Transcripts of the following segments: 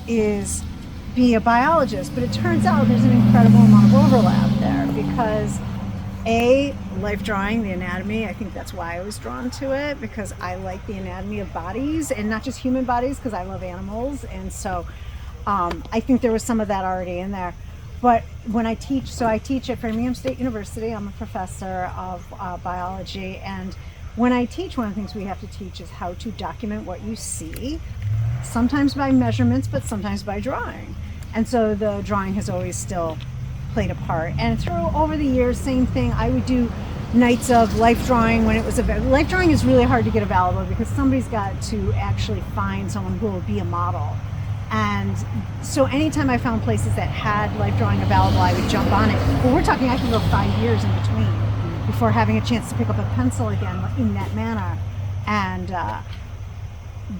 is be a biologist, but it turns out there's an incredible amount of overlap there because life drawing, the anatomy, I think that's why I was drawn to it, because I like the anatomy of bodies and not just human bodies, because I love animals. And so I think there was some of that already in there. But when I teach, so I teach at Framingham State University. I'm a professor of biology. And when I teach, one of the things we have to teach is how to document what you see, sometimes by measurements, but sometimes by drawing. And so the drawing has always still played a part. And over the years, same thing. I would do nights of life drawing when it was available. Life drawing is really hard to get available because somebody's got to actually find someone who will be a model. And so anytime I found places that had life drawing available, I would jump on it. But we're talking I could go 5 years in between before having a chance to pick up a pencil again in that manner. And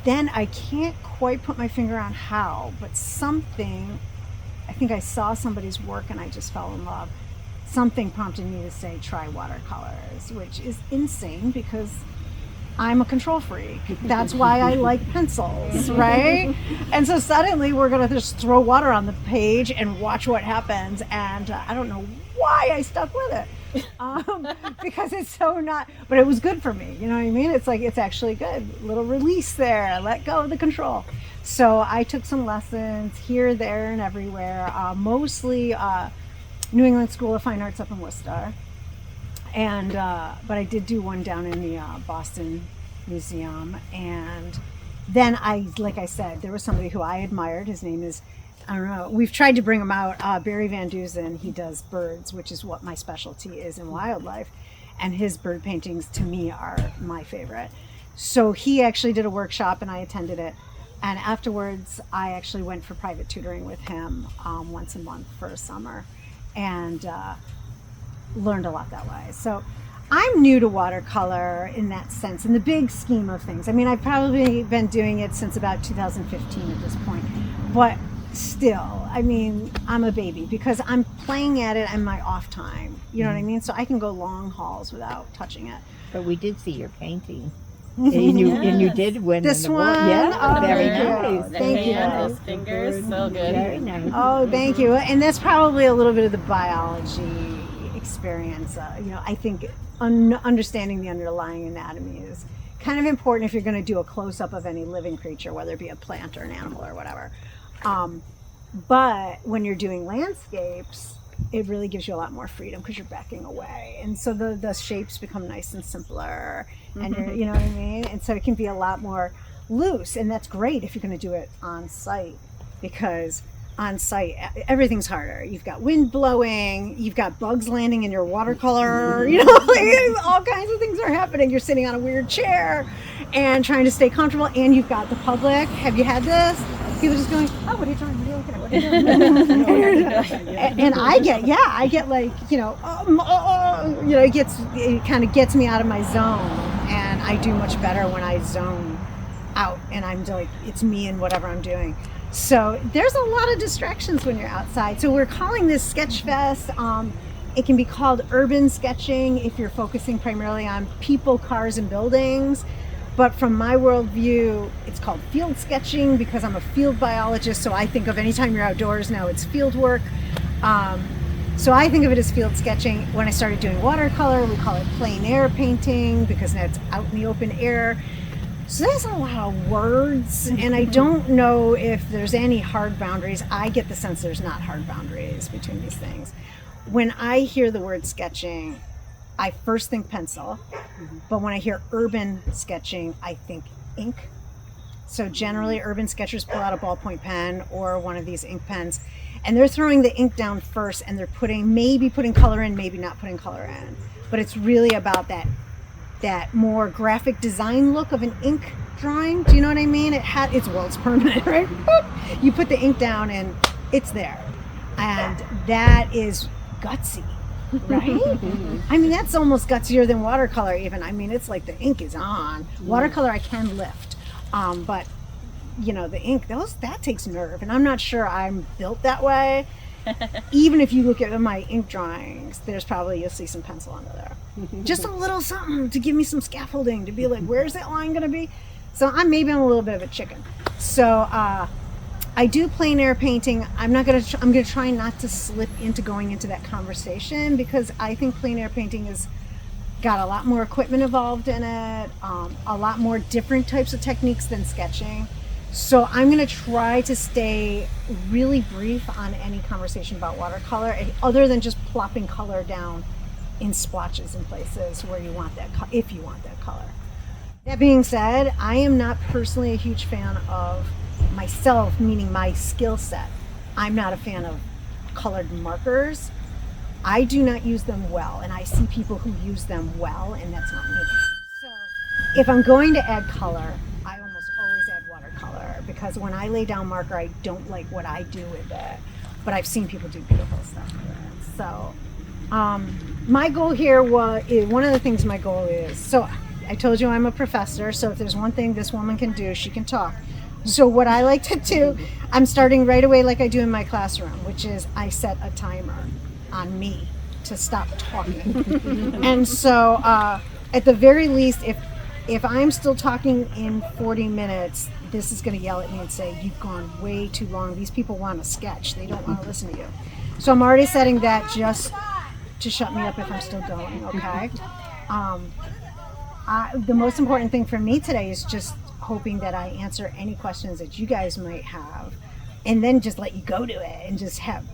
then I can't quite put my finger on how, but something, I think I saw somebody's work and I just fell in love. Something prompted me to say, try watercolors, which is insane because I'm a control freak. That's why I like pencils, right? And so suddenly we're going to just throw water on the page and watch what happens. And I don't know why I stuck with it. Because it's so not, but it was good for me. You know what I mean? It's like, it's actually good. Little release there, let go of the control. So I took some lessons here, there, and everywhere, mostly New England School of Fine Arts up in Worcester. And, but I did do one down in the Boston Museum. And then like I said, there was somebody who I admired. His name is, I don't know, we've tried to bring him out, Barry Van Dusen. He does birds, which is what my specialty is in wildlife. And his bird paintings to me are my favorite. So he actually did a workshop and I attended it. And afterwards, I actually went for private tutoring with him once a month for a summer and learned a lot that way. So I'm new to watercolor in that sense, in the big scheme of things. I mean, I've probably been doing it since about 2015 at this point. But still, I mean, I'm a baby because I'm playing at it in my off time. You know what I mean? So I can go long hauls without touching it. But we did see your painting. And you did win this an award. one. Yeah, Oh, very nice. Thank you. Those fingers, so good. Very nice. Oh, thank you. And that's probably a little bit of the biology experience. You know, I think understanding the underlying anatomy is kind of important if you're going to do a close-up of any living creature, whether it be a plant or an animal or whatever. But when you're doing landscapes, it really gives you a lot more freedom because you're backing away. And so the shapes become nice and simpler. And you know what I mean? And so it can be a lot more loose. And that's great if you're going to do it on site, because on site, everything's harder. You've got wind blowing, you've got bugs landing in your watercolor, you know, like, all kinds of things are happening. You're sitting on a weird chair and trying to stay comfortable. And you've got the public. Have you had this? People just going, oh, what are you doing? What are you looking at? What are you doing? And I get like, you know, it kind of gets me out of my zone. And I do much better when I zone out and I'm like, it's me and whatever I'm doing. So there's a lot of distractions when you're outside. So we're calling this SketchFest. It can be called urban sketching if you're focusing primarily on people, cars, and buildings. But from my worldview, it's called field sketching because I'm a field biologist. So I think of anytime you're outdoors now, it's field work. So I think of it as field sketching. When I started doing watercolor, we call it plein air painting because now it's out in the open air. So there's a lot of words, and I don't know if there's any hard boundaries. I get the sense there's not hard boundaries between these things. When I hear the word sketching, I first think pencil, but when I hear urban sketching, I think ink. So generally, urban sketchers pull out a ballpoint pen or one of these ink pens, and they're throwing the ink down first, and they're maybe putting color in, maybe not putting color in. But it's really about that more graphic design look of an ink drawing. Do you know what I mean? It's permanent, right? Boop. You put the ink down, and it's there, and that is gutsy. Right? I mean, that's almost gutsier than watercolor even. I mean, it's like the ink is on. Watercolor I can lift. But, you know, the ink, that takes nerve. And I'm not sure I'm built that way. Even if you look at my ink drawings, you'll see some pencil under there. Just a little something to give me some scaffolding, to be like, where's that line going to be? So I'm a little bit of a chicken. So I do plein air painting. I'm going to try not to slip into going into that conversation, because I think plein air painting is got a lot more equipment involved in it, a lot more different types of techniques than sketching. So I'm going to try to stay really brief on any conversation about watercolor, other than just plopping color down in splotches in places where you want that, if you want that color. That being said, I am not personally a huge fan of myself, meaning my skill set. I'm not a fan of colored markers. I do not use them well, and I see people who use them well, and that's not me. So if I'm going to add color, I almost always add watercolor, because when I lay down marker, I don't like what I do with it, but I've seen people do beautiful stuff with it. So my goal here one of the things my goal is, so I told you I'm a professor, so if there's one thing this woman can do, she can talk. So what I like to do, I'm starting right away like I do in my classroom, which is I set a timer on me to stop talking. And so at the very least, if I'm still talking in 40 minutes, this is going to yell at me and say, you've gone way too long. These people want to sketch. They don't want to listen to you. So I'm already setting that just to shut me up if I'm still going, okay? The most important thing for me today is just hoping that I answer any questions that you guys might have, and then just let you go to it and just have,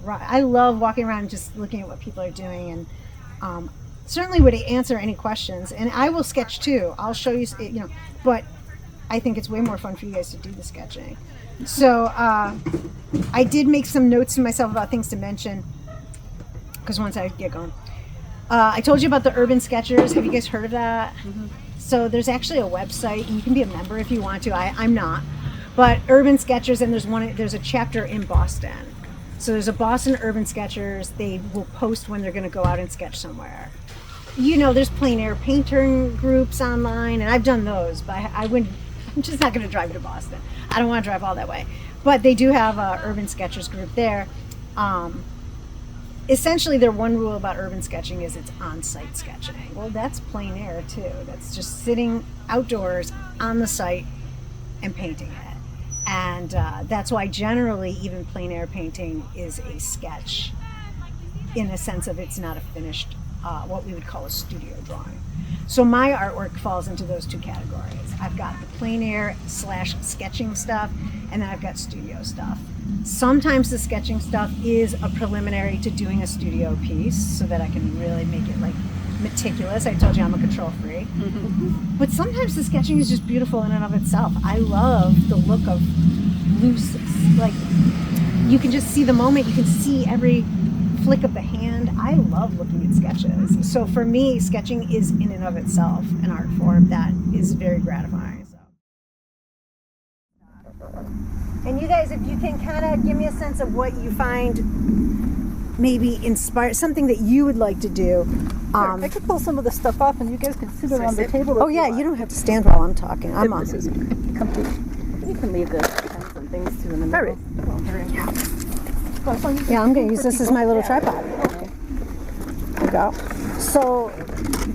I love walking around and just looking at what people are doing, and certainly would answer any questions, and I will sketch too. I'll show you, but I think it's way more fun for you guys to do the sketching. So I did make some notes to myself about things to mention, because once I get going. I told you about the Urban Sketchers. Have you guys heard of that? Mm-hmm. So there's actually a website, and you can be a member if you want to. I'm not. But Urban Sketchers, and there's a chapter in Boston. So there's a Boston Urban Sketchers. They will post when they're going to go out and sketch somewhere. There's plein air painter groups online, and I've done those, but I'm just not going to drive to Boston. I don't want to drive all that way. But they do have a Urban Sketchers group there. Essentially, their one rule about urban sketching is it's on-site sketching. Well, that's plein air too. That's just sitting outdoors on the site and painting it. And that's why generally even plein air painting is a sketch, in a sense of it's not a finished, what we would call a studio drawing. So my artwork falls into those two categories. I've got the plein air / sketching stuff, and then I've got studio stuff. Sometimes the sketching stuff is a preliminary to doing a studio piece, so that I can really make it like meticulous. I told you I'm a control freak. Mm-hmm. But sometimes the sketching is just beautiful in and of itself. I love the look of loose, like you can just see the moment, you can see every flick of the hand. I love looking at sketches. So for me, sketching is in and of itself an art form that is very gratifying. So. And you guys, if you can kind of give me a sense of what you find maybe inspired, something that you would like to do. I could pull some of the stuff off and you guys can sit around the table. Oh yeah, you don't have to stand while I'm talking. I'm on. This is complete. You can leave the pens and things too in the middle. Yeah, I'm going to use this as my little tripod. There you go. So,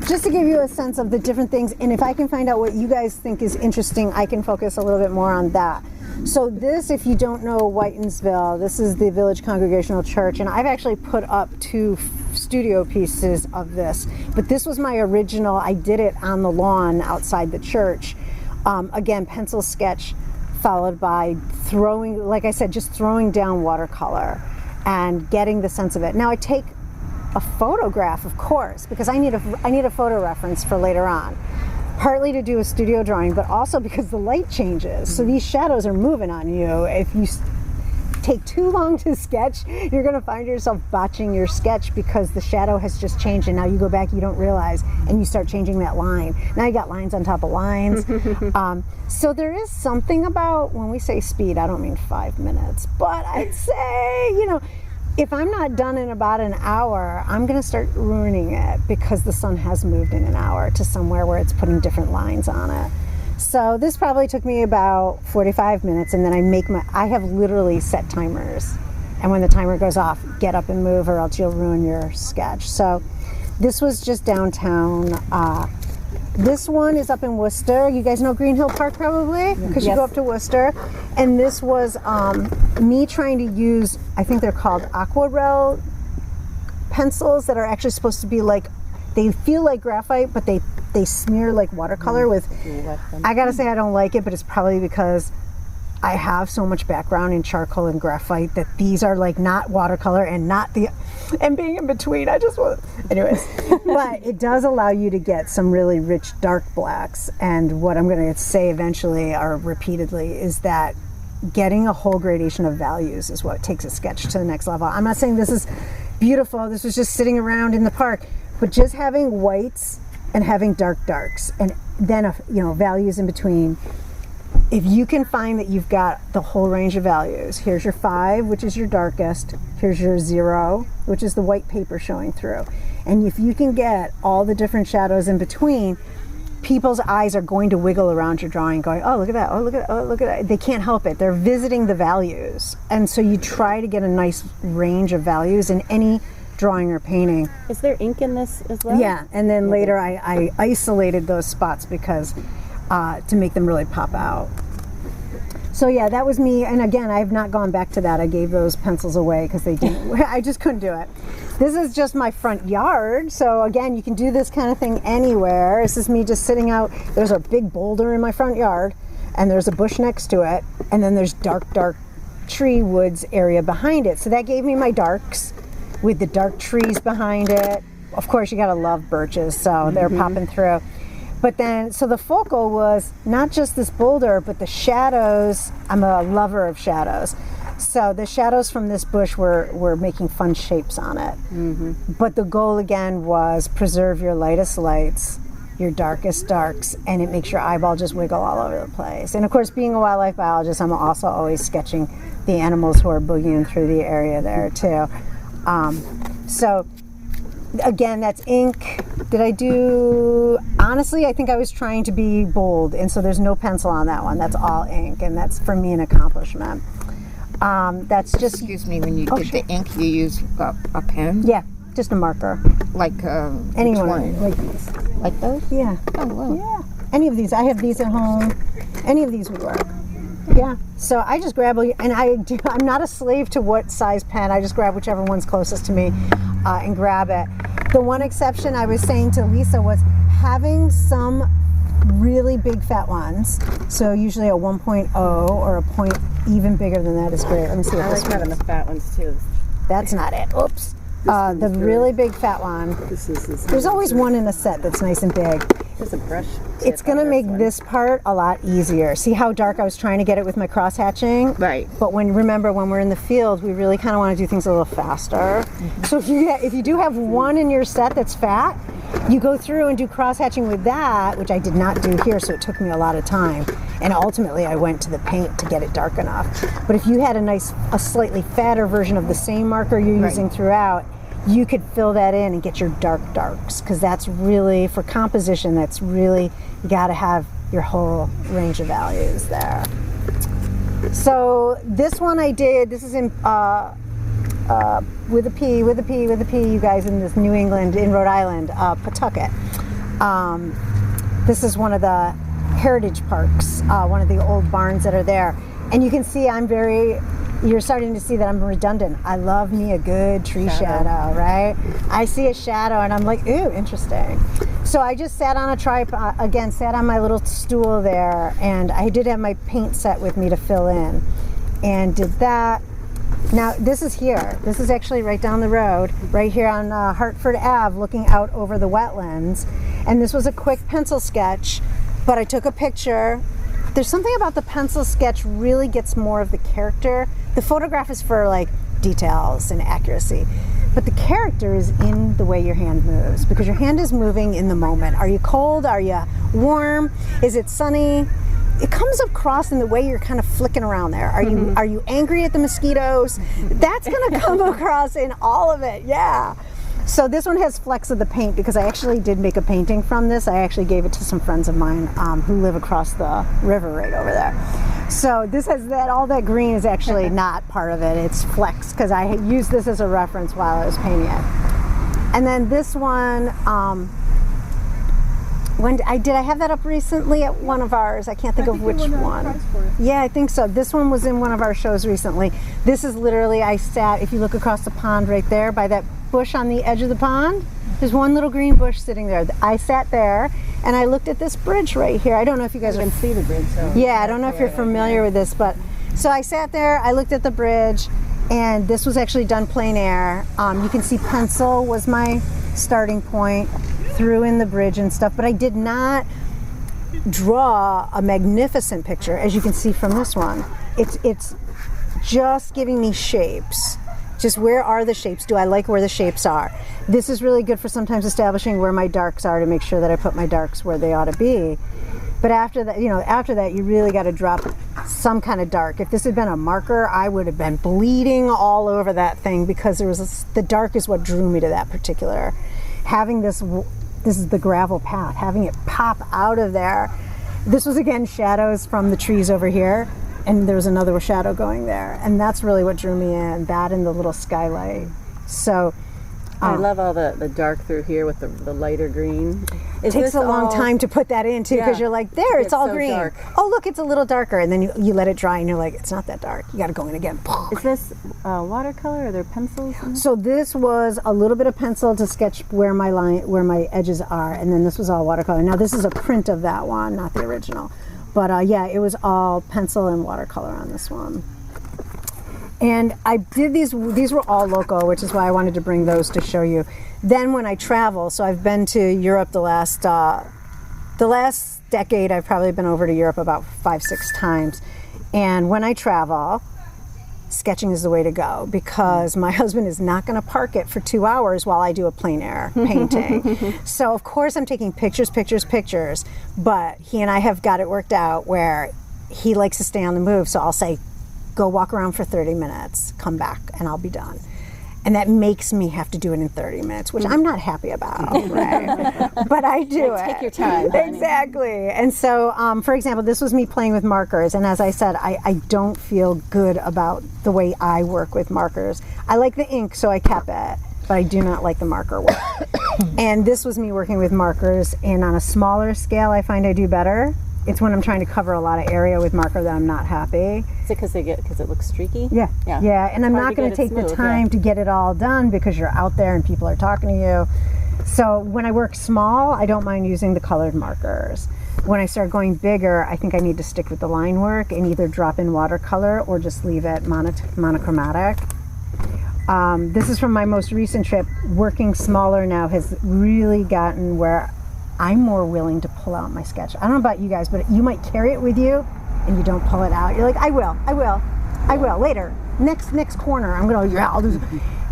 just to give you a sense of the different things, and if I can find out what you guys think is interesting, I can focus a little bit more on that. So this, if you don't know Whitensville, this is the Village Congregational Church, and I've actually put up 2 studio pieces of this. But this was my original. I did it on the lawn outside the church. Again, pencil sketch, followed by throwing, like I said, just throwing down watercolor and getting the sense of it. Now I take a photograph, of course, because I need a photo reference for later on. Partly to do a studio drawing, but also because the light changes. So these shadows are moving on you. If you take too long to sketch, you're going to find yourself botching your sketch because the shadow has just changed, and now you go back, you don't realize, and you start changing that line. Now you got lines on top of lines. So there is something about, when we say speed, I don't mean 5 minutes, but I'd say, if I'm not done in about an hour, I'm going to start ruining it because the sun has moved in an hour to somewhere where it's putting different lines on it. So this probably took me about 45 minutes, and then I have literally set timers. And when the timer goes off, get up and move or else you'll ruin your sketch. So this was just downtown This one is up in Worcester. You guys know Green Hill Park probably? Because you go up to Worcester. And this was me trying to use, I think they're called aquarelle pencils that are actually supposed to be like, they feel like graphite, but they smear like watercolor with, I gotta say I don't like it, but it's probably because I have so much background in charcoal and graphite that these are like not watercolor and not the, and being in between, I just want, anyways. But it does allow you to get some really rich dark blacks. And what I'm gonna say eventually or repeatedly is that getting a whole gradation of values is what takes a sketch to the next level. I'm not saying this is beautiful, this was just sitting around in the park, but just having whites and having darks and then values in between. If you can find that you've got the whole range of values, here's your 5, which is your darkest, here's your 0, which is the white paper showing through. And if you can get all the different shadows in between, people's eyes are going to wiggle around your drawing going, oh, look at that, oh, look at that, oh, look at that. They can't help it. They're visiting the values. And so you try to get a nice range of values in any drawing or painting. Is there ink in this as well? Yeah, and then later I isolated those spots because to make them really pop out. So yeah, that was me. And again, I have not gone back to that. I gave those pencils away because they didn't, I just couldn't do it. This is just my front yard. So again, you can do this kind of thing anywhere. This is me just sitting out. There's a big boulder in my front yard and there's a bush next to it. And then there's dark tree woods area behind it. So that gave me my darks with the dark trees behind it. Of course, you gotta love birches, so they're popping through. But then, so the focal was not just this boulder, but the shadows. I'm a lover of shadows. So the shadows from this bush were making fun shapes on it. But the goal again was preserve your lightest lights, your darkest darks, and it makes your eyeball just wiggle all over the place. And of course, being a wildlife biologist, I'm also always sketching the animals who are boogieing through the area there too. So again, that's ink. Did I do, honestly, I think I was trying to be bold, and so there's no pencil on that one. That's all ink, and that's for me an accomplishment. That's just, Excuse me, when you did the ink, you use a pen? yeah, just a marker. Like Any which one, like these. Like those? Yeah. Oh, wow. Yeah, any of these. I have these at home. Any of these would work. Yeah, so I just grab, and I'm not a slave to what size pen. I just grab whichever one's closest to me and grab it. The one exception I was saying to Lisa was having some really big fat ones. So usually a 1.0 or a point even bigger than that is great. Let me see what I this like having one the fat ones too. That's not it. Oops. The really big fat one. There's always one in a set that's nice and big. There's a brush. It's going to make this part a lot easier. See how dark I was trying to get it with my cross hatching? Right. But remember when we're in the field, we really kind of want to do things a little faster. So if you do have one in your set that's fat, you go through and do cross hatching with that, which I did not do here, so it took me a lot of time. And ultimately I went to the paint to get it dark enough. But if you had a slightly fatter version of the same marker you're using throughout, you could fill that in and get your darks, because that's really, for composition, that's really, you got to have your whole range of values there. So this one I did, this is in with a P, you guys, in this New England, in Rhode Island, Pawtucket. This is one of the heritage parks, one of the old barns that are there. And you can see you're starting to see that I'm redundant. I love me a good tree shadow, right? I see a shadow and I'm like, ooh, interesting. So I just sat on a tripod, again, sat on my little stool there, and I did have my paint set with me to fill in, and did that. Now this is here. This is actually right down the road, right here on Hartford Ave, looking out over the wetlands. And this was a quick pencil sketch, but I took a picture. There's something about the pencil sketch really gets more of the character. The photograph is for like details and accuracy, but the character is in the way your hand moves, because your hand is moving in the moment. Are you cold? Are you warm? Is it sunny? It comes across in the way you're kind of flicking around there. Are you angry at the mosquitoes? That's gonna come across in all of it, yeah. So this one has flecks of the paint because I actually did make a painting from this. I actually gave it to some friends of mine who live across the river right over there. So this has that, all that green is actually not part of it. It's flecks because I used this as a reference while I was painting it. And then this one When did I have that up recently at one of ours? I can't think of which one. Yeah, I think so. This one was in one of our shows recently. This is literally, I sat, if you look across the pond right there by that bush on the edge of the pond, there's one little green bush sitting there. I sat there and I looked at this bridge right here. I don't know if you guys can see the bridge. So yeah, I don't know if you're familiar with this, but so I sat there, I looked at the bridge, and this was actually done plein air. You can see pencil was my starting point, threw in the bridge and stuff, but I did not draw a magnificent picture, as you can see from this one. It's just giving me shapes. Just where are the shapes? Do I like where the shapes are? This is really good for sometimes establishing where my darks are to make sure that I put my darks where they ought to be. But after that, you really got to drop some kind of dark. If this had been a marker, I would have been bleeding all over that thing because the dark is what drew me to that particular. Having this is the gravel path, having it pop out of there. This was again shadows from the trees over here, and there was another shadow going there, and that's really what drew me in. That and the little skylight. So I love all the dark through here with the lighter green. It takes a long time to put that in too, because you're like, there, it's all so green. Dark. Oh, look, it's a little darker, and then you let it dry, and you're like, it's not that dark. You got to go in again. Is this watercolor? Are there pencils? So this was a little bit of pencil to sketch where my edges are, and then this was all watercolor. Now this is a print of that one, not the original, but yeah, it was all pencil and watercolor on this one. And I did these were all local, which is why I wanted to bring those to show you. Then when I travel, so I've been to Europe the last decade, I've probably been over to Europe about 5-6 times. And when I travel, sketching is the way to go, because my husband is not going to park it for 2 hours while I do a plein air painting. So of course I'm taking pictures, but he and I have got it worked out where he likes to stay on the move. So I'll say, go walk around for 30 minutes, come back, and I'll be done. And that makes me have to do it in 30 minutes, which I'm not happy about, right? But I do it. Take your time. Exactly. And so, for example, this was me playing with markers. And as I said, I don't feel good about the way I work with markers. I like the ink, so I kept it, but I do not like the marker work. And this was me working with markers, and on a smaller scale, I find I do better. It's when I'm trying to cover a lot of area with marker that I'm not happy. Is it because it looks streaky? Yeah. And I'm not going to take the time to get it all done because you're out there and people are talking to you. So when I work small, I don't mind using the colored markers. When I start going bigger, I think I need to stick with the line work and either drop in watercolor or just leave it monochromatic. This is from my most recent trip. Working smaller now has really gotten where I'm more willing to pull out my sketch. I don't know about you guys, but you might carry it with you and you don't pull it out. You're like, I will, later. Next corner, I'll do.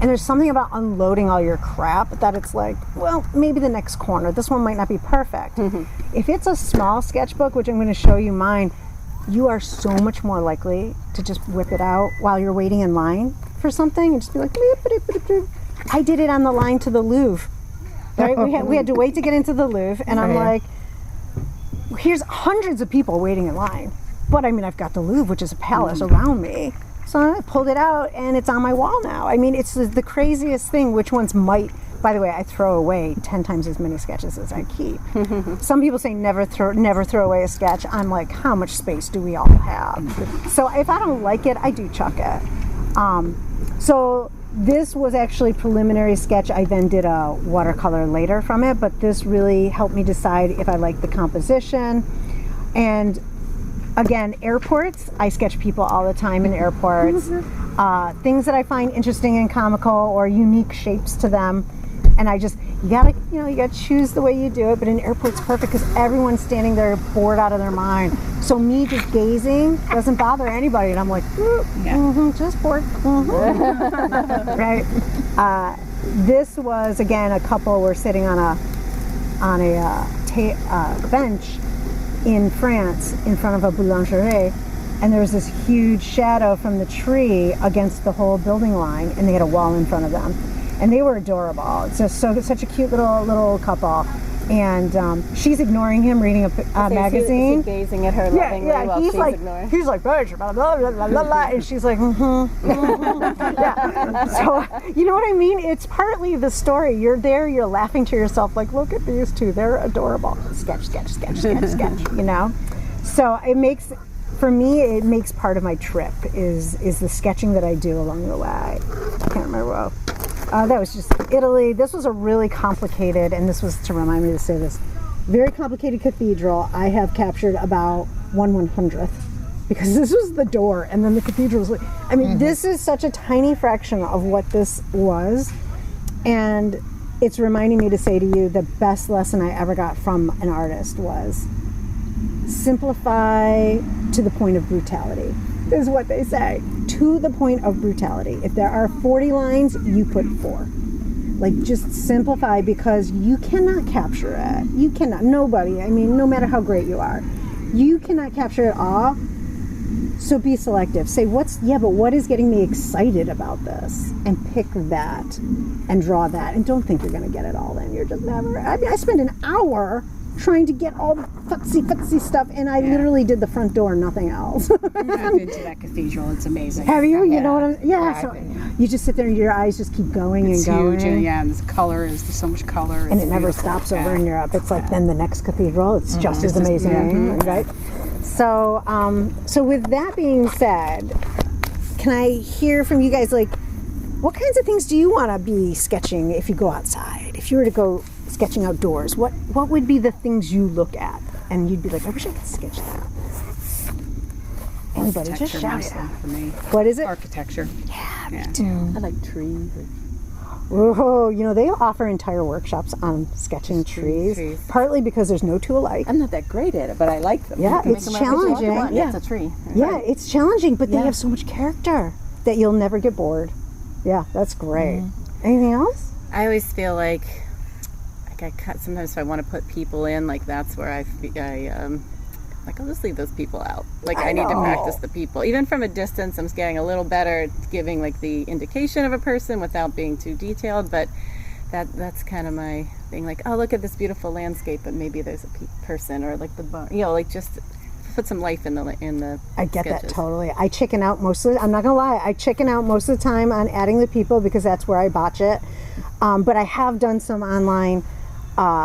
And there's something about unloading all your crap that it's like, well, maybe the next corner. This one might not be perfect. If it's a small sketchbook, which I'm going to show you mine, you are so much more likely to just whip it out while you're waiting in line for something and just be like, I did it on the line to the Louvre. Right? We had to wait to get into the Louvre, and I'm like, here's hundreds of people waiting in line. But I mean, I've got the Louvre, which is a palace around me. So I pulled it out, and it's on my wall now. I mean, it's the craziest thing. Which ones might, by the way, I throw away 10 times as many sketches as I keep. Some people say never throw away a sketch. I'm like, how much space do we all have? So if I don't like it, I do chuck it. So this was actually preliminary sketch. I then did a watercolor later from it, but this really helped me decide if I like the composition. And again, airports, I sketch people all the time in airports. Things that I find interesting and comical or unique shapes to them. And you gotta choose the way you do it, but an airport's perfect because everyone's standing there bored out of their mind. So me just gazing doesn't bother anybody, and I'm like, just bored. Right? This was, again, a couple were sitting on a bench in France in front of a boulangerie, and there was this huge shadow from the tree against the whole building line, and they had a wall in front of them. And they were adorable. It's just such a cute little couple. And she's ignoring him, reading a magazine. Is he gazing at her lovingly while she's ignoring? He's like, blah, blah, blah, blah, blah, blah, and she's like, yeah. So, you know what I mean? It's partly the story. You're there, you're laughing to yourself, like, look at these two, they're adorable. Sketch, sketch, sketch, sketch, sketch, you know? So it makes, for me, it makes part of my trip is the sketching that I do along the way. I can't remember well. That was just Italy. This was a really complicated, and this was to remind me to say this, very complicated cathedral. I have captured about 1/100th because this was the door, and then the cathedral was like, I mean, this is such a tiny fraction of what this was, and it's reminding me to say to you the best lesson I ever got from an artist was simplify to the point of brutality. Is what they say, to the point of brutality. If there are 40 lines, you put 4. Like, just simplify, because you cannot capture it. You cannot, nobody, I mean, no matter how great you are, you cannot capture it all. So be selective. Say, what is getting me excited about this? And pick that and draw that. And don't think you're going to get it all in. You're just never, I mean, I spent an hour trying to get all the futsy stuff, and I literally did the front door, nothing else. I've been to that cathedral. It's amazing. Have you? You know what I'm... Yeah, so you just sit there and your eyes just keep going and going. It's huge, and there's color. There's so much color. And it never stops over in Europe. It's like then the next cathedral, it's just as amazing, right? So, so with that being said, can I hear from you guys, like, what kinds of things do you want to be sketching if you go outside? If you were to go sketching outdoors, what would be the things you look at and you'd be like, I wish I could sketch that? Anybody, just shout it out. For me. What is it? Architecture. Yeah, me too. I like trees. Oh, you know, they offer entire workshops on sketching trees, partly because there's no two alike. I'm not that great at it, but I like them. Yeah, it's challenging. Yeah, it's a tree. Yeah, it's challenging, but they have so much character that you'll never get bored. Yeah, that's great. Anything else? I always feel like I cut. Sometimes if I want to put people in, like that's where I like I'll just leave those people out. Like I need to practice the people. Even from a distance, I'm getting a little better at giving like the indication of a person without being too detailed. But that's kind of my thing. Like, oh, look at this beautiful landscape, but maybe there's a person, or like the barn. You know, like just put some life in the. I get sketches. that totally. I chicken out most of the. I'm not gonna lie. I chicken out most of the time on adding the people because that's where I botch it. But I have done some online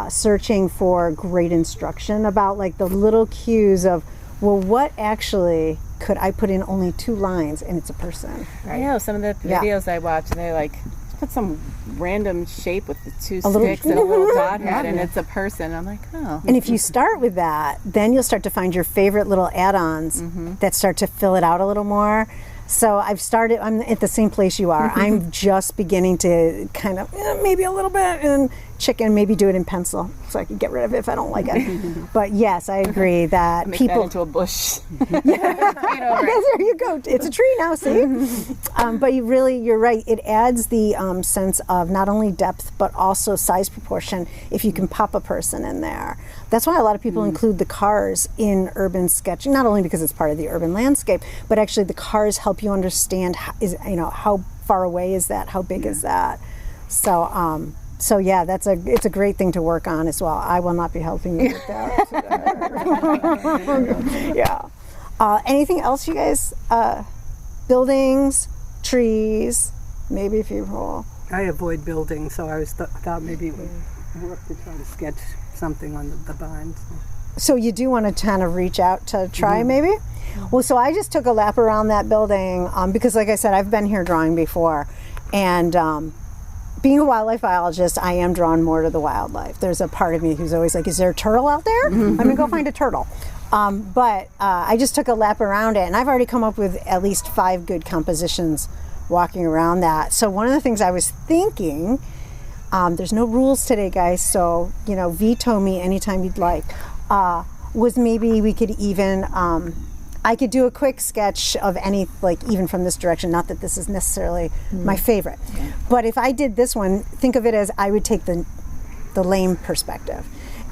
searching for great instruction about like the little cues of, well, what actually could I put in only 2 lines and it's a person. Right? I know some of the videos I watch, and they're like, put some random shape with the 2 sticks and a little dot head, and it's a person. I'm like, oh. And if you start with that, then you'll start to find your favorite little add-ons that start to fill it out a little more. So I'm at the same place you are. I'm just beginning to kind of, maybe a little bit in chicken, maybe do it in pencil so I can get rid of it if I don't like it. But yes, I agree that Make people... that into a bush. Yes, there you go. It's a tree now, see? But you're right. It adds the sense of not only depth, but also size proportion if you can pop a person in there. That's why a lot of people include the cars in urban sketching, not only because it's part of the urban landscape, but actually the cars help you understand how far away is that, how big is that. So yeah, it's a great thing to work on as well. I will not be helping you with that today. Yeah. Anything else, you guys? Buildings, trees, maybe a few more. I avoid building, so I thought maybe it would work to try to sketch something on the barns. So you do want to kind of reach out to try maybe? Well, so I just took a lap around that building because like I said, I've been here drawing before, and being a wildlife biologist, I am drawn more to the wildlife. There's a part of me who's always like, is there a turtle out there? I'm gonna go find a turtle. But I just took a lap around it, and I've already come up with at least 5 good compositions walking around that. So one of the things I was thinking, there's no rules today, guys, so veto me anytime you'd like, was maybe we could even I could do a quick sketch of any, like even from this direction, not that this is necessarily my favorite, but if I did this one, think of it as I would take the lame perspective,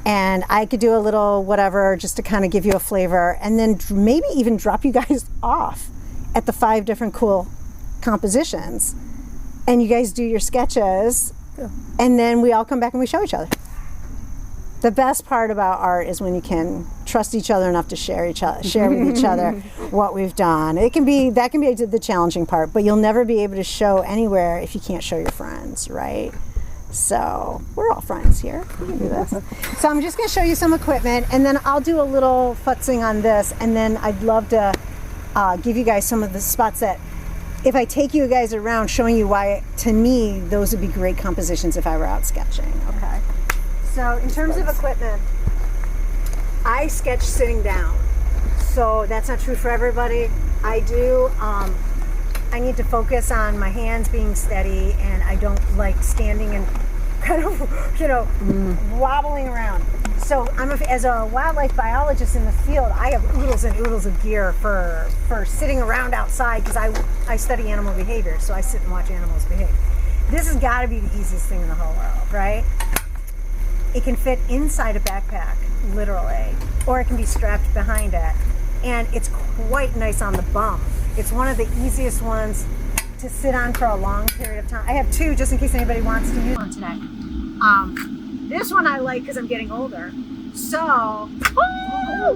and I could do a little whatever just to kind of give you a flavor, and then maybe even drop you guys off at the 5 different cool compositions, and you guys do your sketches, and then we all come back and we show each other. the best part about art is when you can trust each other enough to share with each other what we've done. That can be the challenging part, but you'll never be able to show anywhere if you can't show your friends, right? So we're all friends here. We can do this. So I'm just going to show you some equipment, and then I'll do a little futzing on this, and then I'd love to give you guys some of the spots that, if I take you guys around showing you why, to me, those would be great compositions if I were out sketching, okay? So in terms of equipment, I sketch sitting down. So that's not true for everybody. I do. I need to focus on my hands being steady, and I don't like standing and kind of, wobbling around. So as a wildlife biologist in the field, I have oodles and oodles of gear for sitting around outside, because I study animal behavior, so I sit and watch animals behave. This has got to be the easiest thing in the whole world, right? It can fit inside a backpack, literally, or it can be strapped behind it. And it's quite nice on the bum. It's one of the easiest ones to sit on for a long period of time. I have two, just in case anybody wants to use one today. This one I like because I'm getting older. So,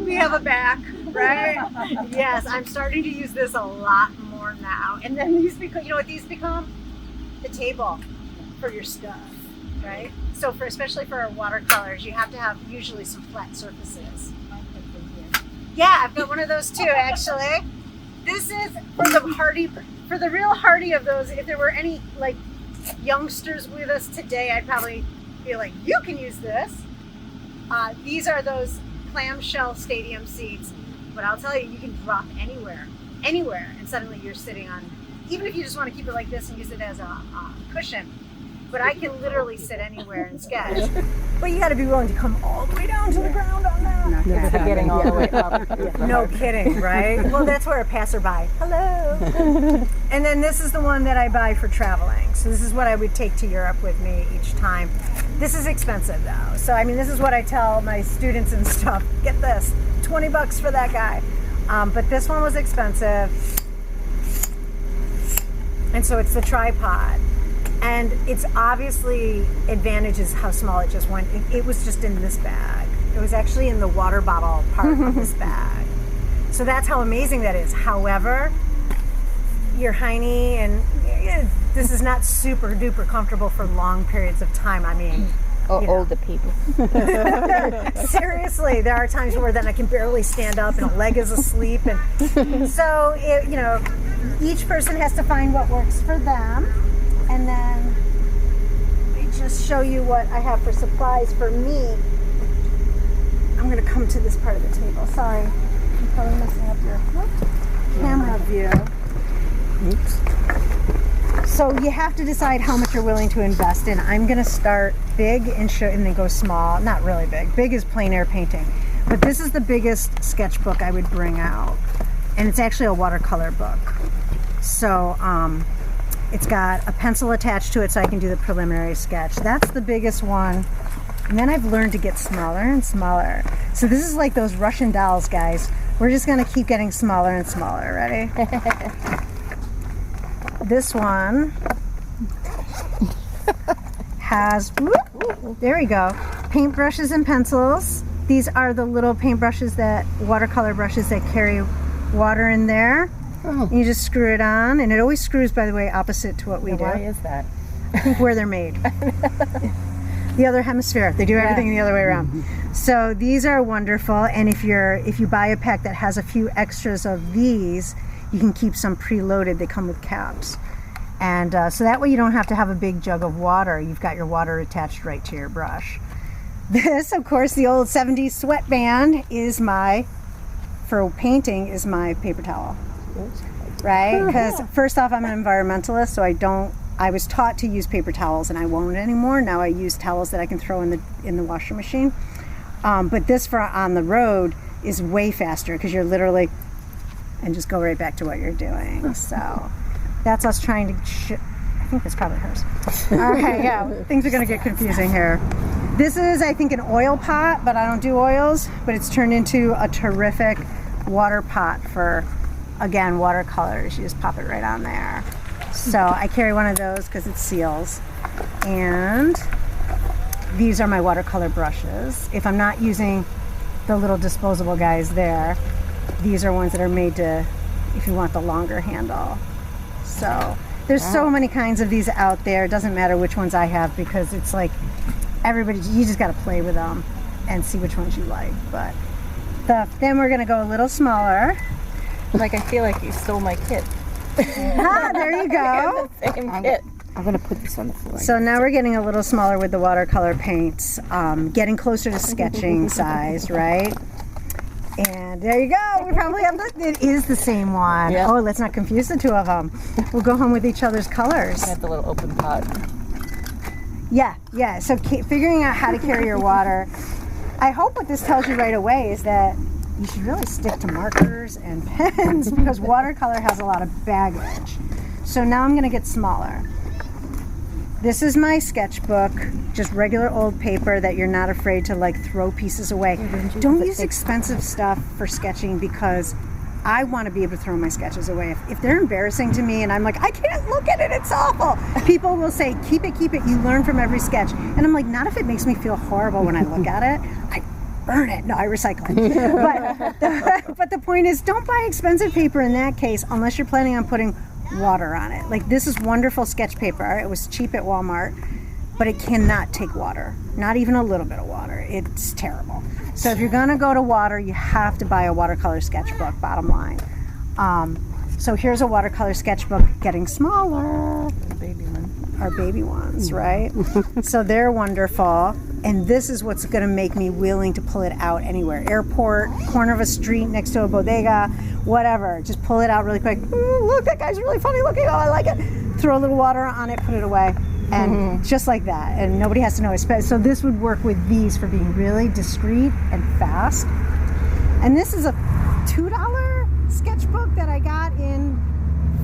we have a back, right? Yes, I'm starting to use this a lot more now. And then these become, you know what these become? The table for your stuff, right? So especially for watercolors, you have to have usually some flat surfaces. Yeah, I've got one of those too, actually. This is for the real hardy of those. If there were any like youngsters with us today, I'd probably be like, you can use this. These are those clamshell stadium seats, but I'll tell you, you can drop anywhere, and suddenly you're sitting on, even if you just want to keep it like this and use it as a cushion. But I can literally sit anywhere and sketch. But you got to be willing to come all the way down to the ground on that. Getting all the way up. No kidding, right? Well, that's where a passerby. Hello. And then this is the one that I buy for traveling. So this is what I would take to Europe with me each time. This is expensive though. So I mean, this is what I tell my students and stuff. Get this, $20 for that guy. But this one was expensive. And so it's the tripod. And it's obviously advantages how small it just went. It was just in this bag. It was actually in the water bottle part of this bag. So that's how amazing that is. However, you're hiney, and this is not super duper comfortable for long periods of time. I mean, Older people. Seriously, there are times where then I can barely stand up and a leg is asleep. And so, each person has to find what works for them. And then I just show you what I have for supplies for me. I'm going to come to this part of the table. Sorry, I'm probably messing up your camera view. Oops. So you have to decide how much you're willing to invest in. I'm going to start big and then go small. Not really big. Big is plein air painting. But this is the biggest sketchbook I would bring out. And it's actually a watercolor book. So, it's got a pencil attached to it so I can do the preliminary sketch. That's the biggest one. And then I've learned to get smaller and smaller. So this is like those Russian dolls, guys. We're just going to keep getting smaller and smaller. Ready? This one has, there we go, paintbrushes and pencils. These are the little paintbrushes, watercolor brushes that carry water in there. Oh. You just screw it on, and it always screws, by the way, opposite to what we do. Why is that? I think where they're made. The other hemisphere. They do everything the other way around. So these are wonderful, and if you buy a pack that has a few extras of these, you can keep some preloaded. They come with caps. And so that way you don't have to have a big jug of water. You've got your water attached right to your brush. This, of course, the old 70s sweatband for painting is my paper towel. Right? Because first off, I'm an environmentalist, so I was taught to use paper towels, and I won't anymore. Now I use towels that I can throw in the washing machine. But this for on the road is way faster because you're literally, and just go right back to what you're doing. So that's us trying to, I think that's probably hers. Okay, yeah, things are going to get confusing here. This is, I think, an oil pot, but I don't do oils, but it's turned into a terrific water pot for, again, watercolors. You just pop it right on there. So I carry one of those because it seals. And these are my watercolor brushes. If I'm not using the little disposable guys there, these are ones that are made to, if you want the longer handle. So there's so many kinds of these out there. It doesn't matter which ones I have, because it's like everybody, you just got to play with them and see which ones you like. But then we're going to go a little smaller. Like, I feel like you stole my kit. There you go. Same kit. I'm going to put this on the floor. So now we're getting a little smaller with the watercolor paints, getting closer to sketching size, right? And there you go. We probably have it is the same one. Yeah. Oh, let's not confuse the two of them. We'll go home with each other's colors. I have the little open pot. Yeah. So figuring out how to carry your water. I hope what this tells you right away is that you should really stick to markers and pens, because watercolor has a lot of baggage. So now I'm going to get smaller. This is my sketchbook, just regular old paper that you're not afraid to like throw pieces away. Don't use expensive stuff for sketching, because I want to be able to throw my sketches away. If they're embarrassing to me and I'm like, I can't look at it, it's awful. People will say, keep it, you learn from every sketch. And I'm like, not if it makes me feel horrible when I look at it. I burn it. No, I recycle it. But the point is, don't buy expensive paper in that case unless you're planning on putting water on it. Like, this is wonderful sketch paper. It was cheap at Walmart, but it cannot take water. Not even a little bit of water. It's terrible. So if you're gonna go to water, you have to buy a watercolor sketchbook, bottom line. So here's a watercolor sketchbook getting smaller. Our baby ones, right? So they're wonderful. And this is what's gonna make me willing to pull it out anywhere. Airport, corner of a street next to a bodega, whatever. Just pull it out really quick. Ooh, look, that guy's really funny looking. Oh, I like it. Throw a little water on it, put it away. And just like that. And nobody has to know. So this would work with these for being really discreet and fast. And this is a $2 sketchbook that I got in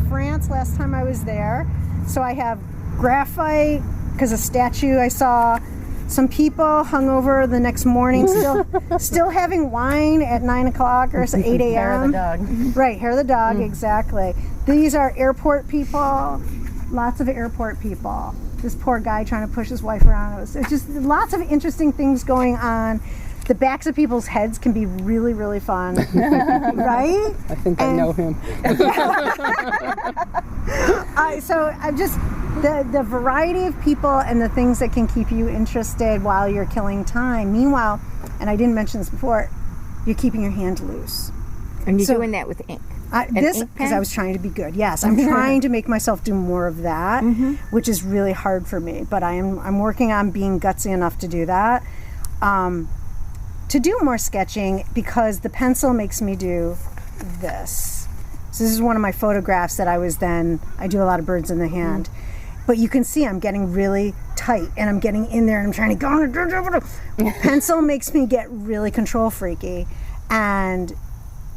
France last time I was there. So I have graphite, because a statue I saw, some people hung over the next morning, still having wine at 9 o'clock or 8 a.m. Hair of the dog. Right, hair of the dog, exactly. These are airport people, lots of airport people. This poor guy trying to push his wife around. It's just lots of interesting things going on. The backs of people's heads can be really, really fun, right? I think I know him. So I'm just, the variety of people and the things that can keep you interested while you're killing time. Meanwhile, and I didn't mention this before, you're keeping your hand loose. And you're doing that with ink. This, ink because pen? I was trying to be good. Yes, I'm trying to make myself do more of that, which is really hard for me. But I'm working on being gutsy enough to do that. To do more sketching, because the pencil makes me do this. So this is one of my photographs that I do a lot of birds in the hand. But you can see I'm getting really tight, and I'm getting in there, and I'm trying to go. Pencil makes me get really control freaky, and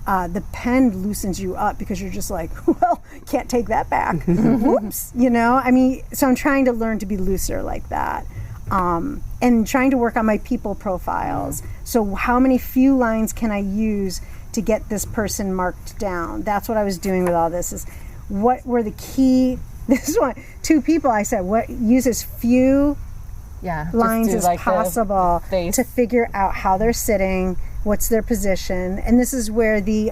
the pen loosens you up, because you're just like, well, can't take that back. Whoops, I mean, so I'm trying to learn to be looser like that. And trying to work on my people profiles. So how many few lines can I use to get this person marked down? That's what I was doing with all this, is what were the key, this one, 2 people, I said, use as few lines as possible to figure out how they're sitting, what's their position. And this is where the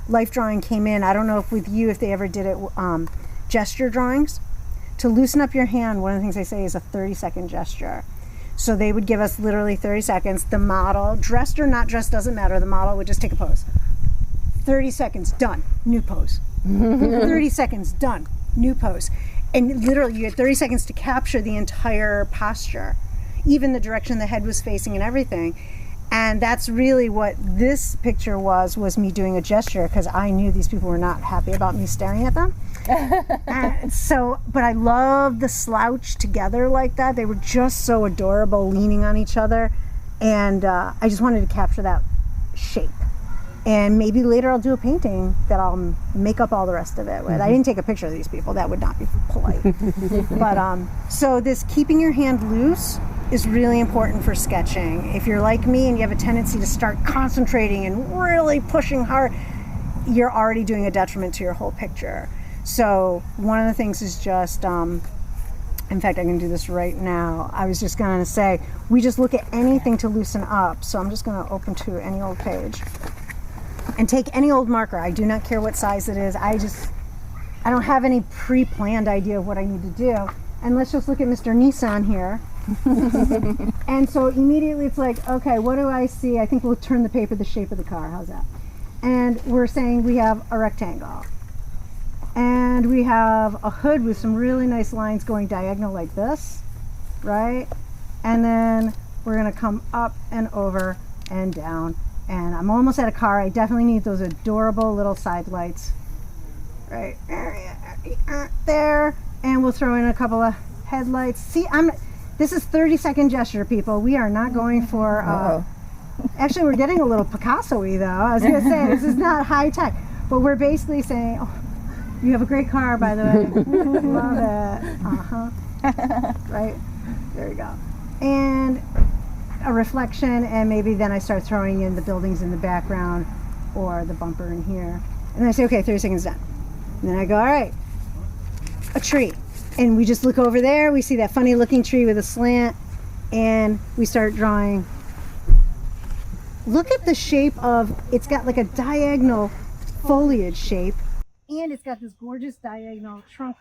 life drawing came in. I don't know if they ever did it, gesture drawings. To loosen up your hand, one of the things they say is a 30-second gesture. So they would give us literally 30 seconds. The model, dressed or not dressed, doesn't matter. The model would just take a pose. 30 seconds, done, new pose. 30 seconds, done, new pose. And literally you had 30 seconds to capture the entire posture, even the direction the head was facing and everything. And that's really what this picture was me doing a gesture, because I knew these people were not happy about me staring at them. But I love the slouch together like that. They were just so adorable, leaning on each other. And I just wanted to capture that shape. And maybe later I'll do a painting that I'll make up all the rest of it with. I didn't take a picture of these people. That would not be polite. But so this keeping your hand loose is really important for sketching. If you're like me and you have a tendency to start concentrating and really pushing hard, you're already doing a detriment to your whole picture. So one of the things is just In fact, I can do this right now. I was just going to say, we just look at anything to loosen up. So I'm just going to open to any old page and take any old marker. I do not care what size it is. I don't have any pre-planned idea of what I need to do. And let's just look at Mr. Nissan here. And so immediately it's like, okay, what do I see? I think we'll turn the paper the shape of the car. How's that? And we're saying we have a rectangle. And we have a hood with some really nice lines going diagonal like this, right? And then we're gonna come up and over and down. And I'm almost at a car. I definitely need those adorable little side lights, right there. And we'll throw in a couple of headlights. See, this is 30-second gesture, people. We are not going for, actually we're getting a little Picasso-y though. I was gonna say, this is not high tech, but we're basically saying, oh, you have a great car, by the way. Love it. Right? There you go. And a reflection, and maybe then I start throwing in the buildings in the background or the bumper in here. And then I say, okay, 30 seconds done. And then I go, all right, a tree. And we just look over there. We see that funny looking tree with a slant, and we start drawing. Look at the shape of, it's got like a diagonal foliage shape. And it's got this gorgeous diagonal trunk.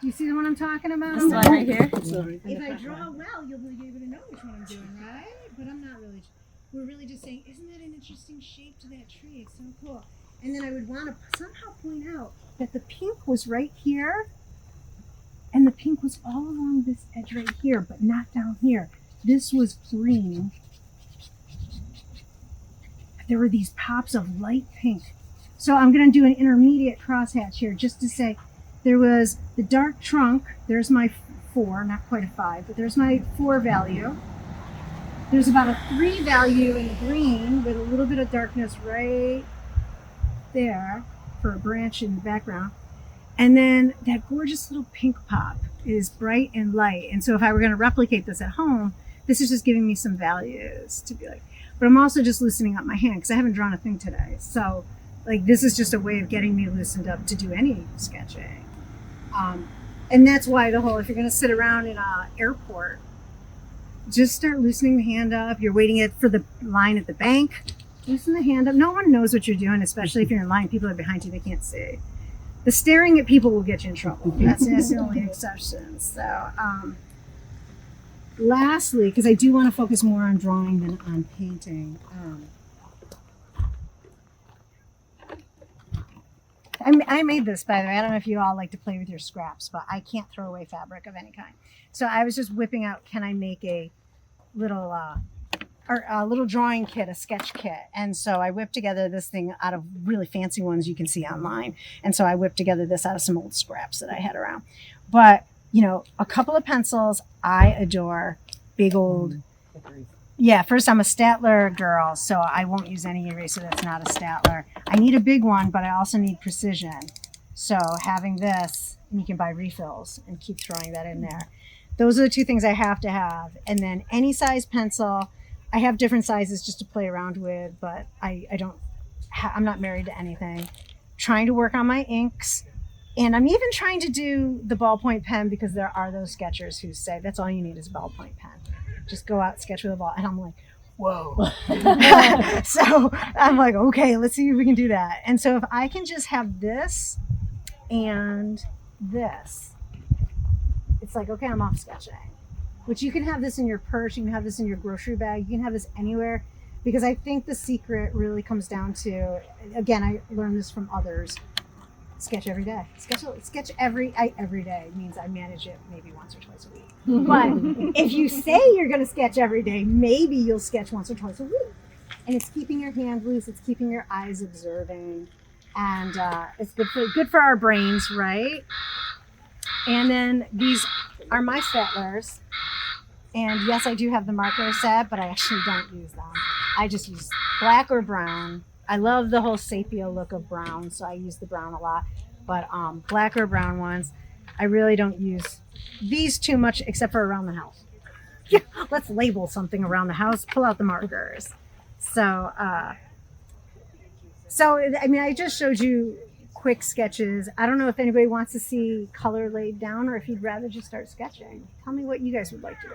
Do you see the one I'm talking about? This one right here. If I draw well, you'll be able to know which one I'm doing, right? But I'm not really. We're really just saying, isn't that an interesting shape to that tree? It's so cool. And then I would want to somehow point out that the pink was right here, and the pink was all along this edge right here, but not down here. This was green. There were these pops of light pink. So I'm going to do an intermediate crosshatch here just to say there was the dark trunk. There's my 4, not quite a 5, but there's my 4 value. There's about a 3 value in the green with a little bit of darkness right there for a branch in the background. And then that gorgeous little pink pop is bright and light. And so if I were going to replicate this at home, this is just giving me some values to be like, but I'm also just loosening up my hand because I haven't drawn a thing today. So like this is just a way of getting me loosened up to do any sketching. And that's why the whole, if you're going to sit around in an airport, just start loosening the hand up. You're waiting for the line at the bank, loosen the hand up. No one knows what you're doing, especially if you're in line. People are behind you, they can't see. The staring at people will get you in trouble. That's the only exception. So lastly, because I do want to focus more on drawing than on painting, I made this, by the way. I don't know if you all like to play with your scraps, but I can't throw away fabric of any kind. So I was just whipping out, can I make a little drawing kit, a sketch kit? And so I whipped together this thing out of really fancy ones you can see online. And so I whipped together this out of some old scraps that I had around. But, you know, a couple of pencils. I adore big old... Yeah, first I'm a Statler girl, so I won't use any eraser that's not a Statler. I need a big one, but I also need precision. So having this, and you can buy refills and keep throwing that in there. Those are the 2 things I have to have. And then any size pencil. I have different sizes just to play around with, but I'm not married to anything. Trying to work on my inks. And I'm even trying to do the ballpoint pen because there are those sketchers who say that's all you need is a ballpoint pen. Just go out, sketch with a ball. And I'm like, whoa. So I'm like, okay, let's see if we can do that. And so if I can just have this and this, it's like, okay, I'm off sketching. Which you can have this in your purse, you can have this in your grocery bag, you can have this anywhere. Because I think the secret really comes down to, again, I learned this from others, sketch every day. Sketch every day means I manage it maybe once or twice a week. But if you say you're going to sketch every day, maybe you'll sketch once or twice a week. And it's keeping your hand loose. It's keeping your eyes observing. And it's good for our brains, right? And then these are my Statlers. And yes, I do have the marker set, but I actually don't use them. I just use black or brown. I love the whole sepia look of brown, so I use the brown a lot. But black or brown ones, I really don't use these too much except for around the house. Yeah, let's label something around the house, pull out the markers. So I mean, I just showed you quick sketches. I don't know if anybody wants to see color laid down or if you'd rather just start sketching. Tell me what you guys would like to do.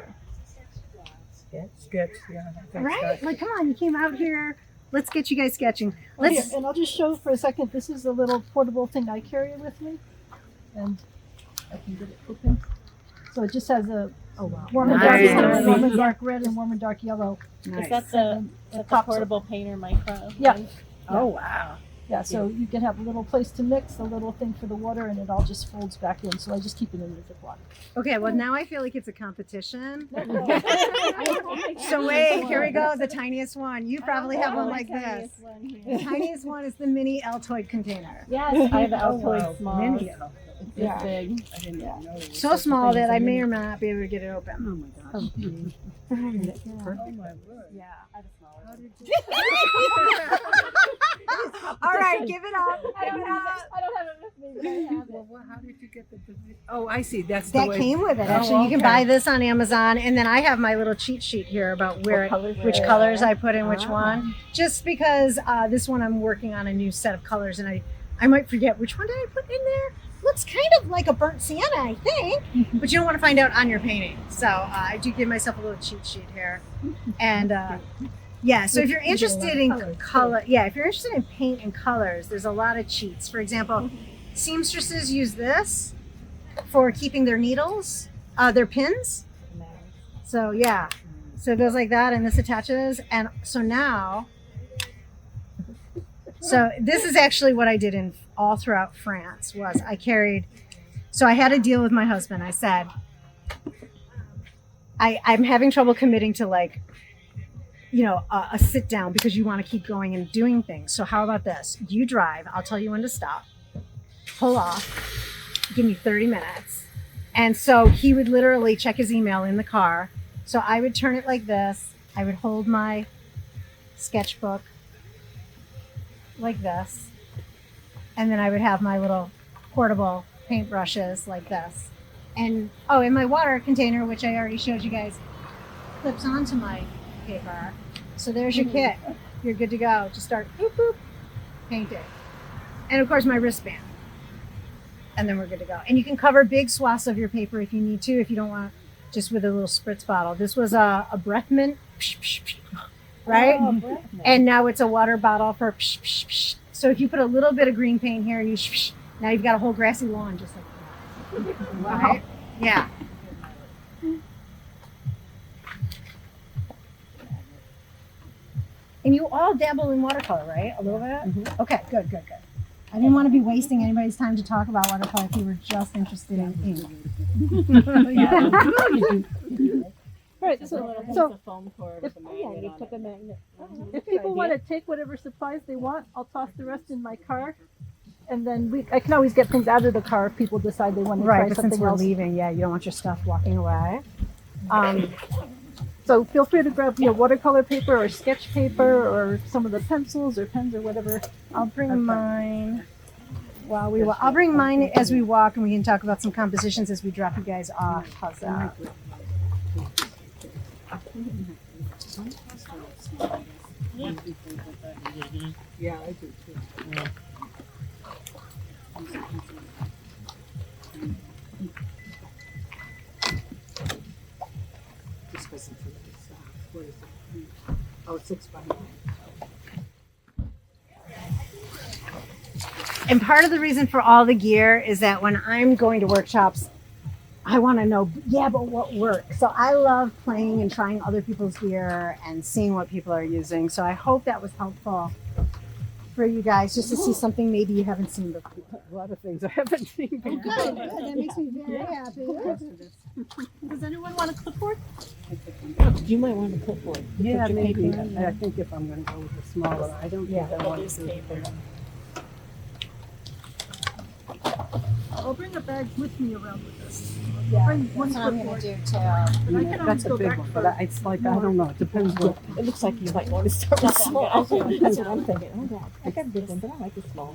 Sketch, yeah. Right? Like, come on, you came out here. Let's get you guys sketching. Here, Let's. and I'll just show for a second. This is a little portable thing I carry with me, and I can get it open. So it just has a warm and dark Nice. color, warm and dark red, and warm and dark yellow. Nice. Is that the pops up. portable painter micro? Yeah. thing? Oh wow. Yeah, so you can have a little place to mix, a little thing for the water, and it all just folds back in. So I just keep it in the Ziploc. Okay, well now I feel like it's a competition. So wait, here we go. The tiniest one. You probably have one like this. The tiniest one is the mini Altoid container. Yes, I have an Altoid small. Mini. It's Yeah. big. I didn't know. it was So such a small thing that as a I may mini- or may not be able to get it open. Oh my gosh. Oh my word. Yeah. How did you? All right, give it up. I Give don't it have up. it. I don't have it with me, but I have Well, it. how did you get the position? Oh, I see. That's the That way. came with it. Oh, Actually, you can okay. buy this on Amazon, and then I have my little cheat sheet here about which Yeah. colors I put in which Ah. one. Just because this one I'm working on a new set of colors, and I might forget which one did I put in there. Looks kind of like a burnt sienna, I think, but you don't want to find out on your painting. So I do give myself a little cheat sheet here, and yeah. So if you're interested in color, yeah, if you're interested in paint and colors, there's a lot of cheats. For example, seamstresses use this for keeping their needles, their pins. So yeah, so it goes like that, and this attaches, and so now. So this is actually what I did in all throughout France was I carried, so I had a deal with my husband. I said, I'm having trouble committing to like, you know, a sit down because you want to keep going and doing things. So how about this? You drive, I'll tell you when to stop, pull off, give me 30 minutes. And so he would literally check his email in the car. So I would turn it like this. I would hold my sketchbook like this, and then I would have my little portable paintbrushes like this, and oh, in my water container, which I already showed you guys, clips onto my paper. So there's your kit. You're good to go. Just start boop boop painting, and of course my wristband, and then we're good to go. And you can cover big swaths of your paper if you need to, if you don't want just with a little spritz bottle. This was a breath mint. Right? And now it's a water bottle for psh, psh, psh. So if you put a little bit of green paint here and you now you've got a whole grassy lawn just like that. Wow. Right? Yeah. And you all dabble in watercolor, right? A little bit? Okay, good. I didn't want to be wasting anybody's time to talk about watercolor if you were just interested in ink. Right. Just a little piece So of foam core with a magnet on it. if people want to take whatever supplies they want, I'll toss the rest in my car, and then I can always get things out of the car if people decide they want to Right, try but since something we're else. leaving, yeah, you don't want your stuff walking away. So feel free to grab watercolor paper or sketch paper or some of the pencils or pens or whatever. I'll bring mine while we walk. I'll bring mine as we walk, and we can talk about some compositions as we drop you guys off. How's that? Yeah, I do too. This wasn't for this. What is it? Oh, 6x9. And part of the reason for all the gear is that when I'm going to workshops, I want to know, yeah, but what works? So I love playing and trying other people's gear and seeing what people are using. So I hope that was helpful for you guys, just to see something maybe you haven't seen before. A lot of things I haven't seen before. Good. That makes me very happy. Does anyone want a clipboard? You might want to put one. Yeah, Put your maybe. paper in there. I think if I'm going to go with a smaller, I don't think I want to do it. I'll bring a bag with me around with us. Yeah, Bring one that's what I'm clipboard. going to do too. But I can always That's a go big back one, for but it's like, I don't know, it depends what. It looks like you might want to start with small. Okay. That's what I'm thinking. Oh, God. I got a big one, but I like it small.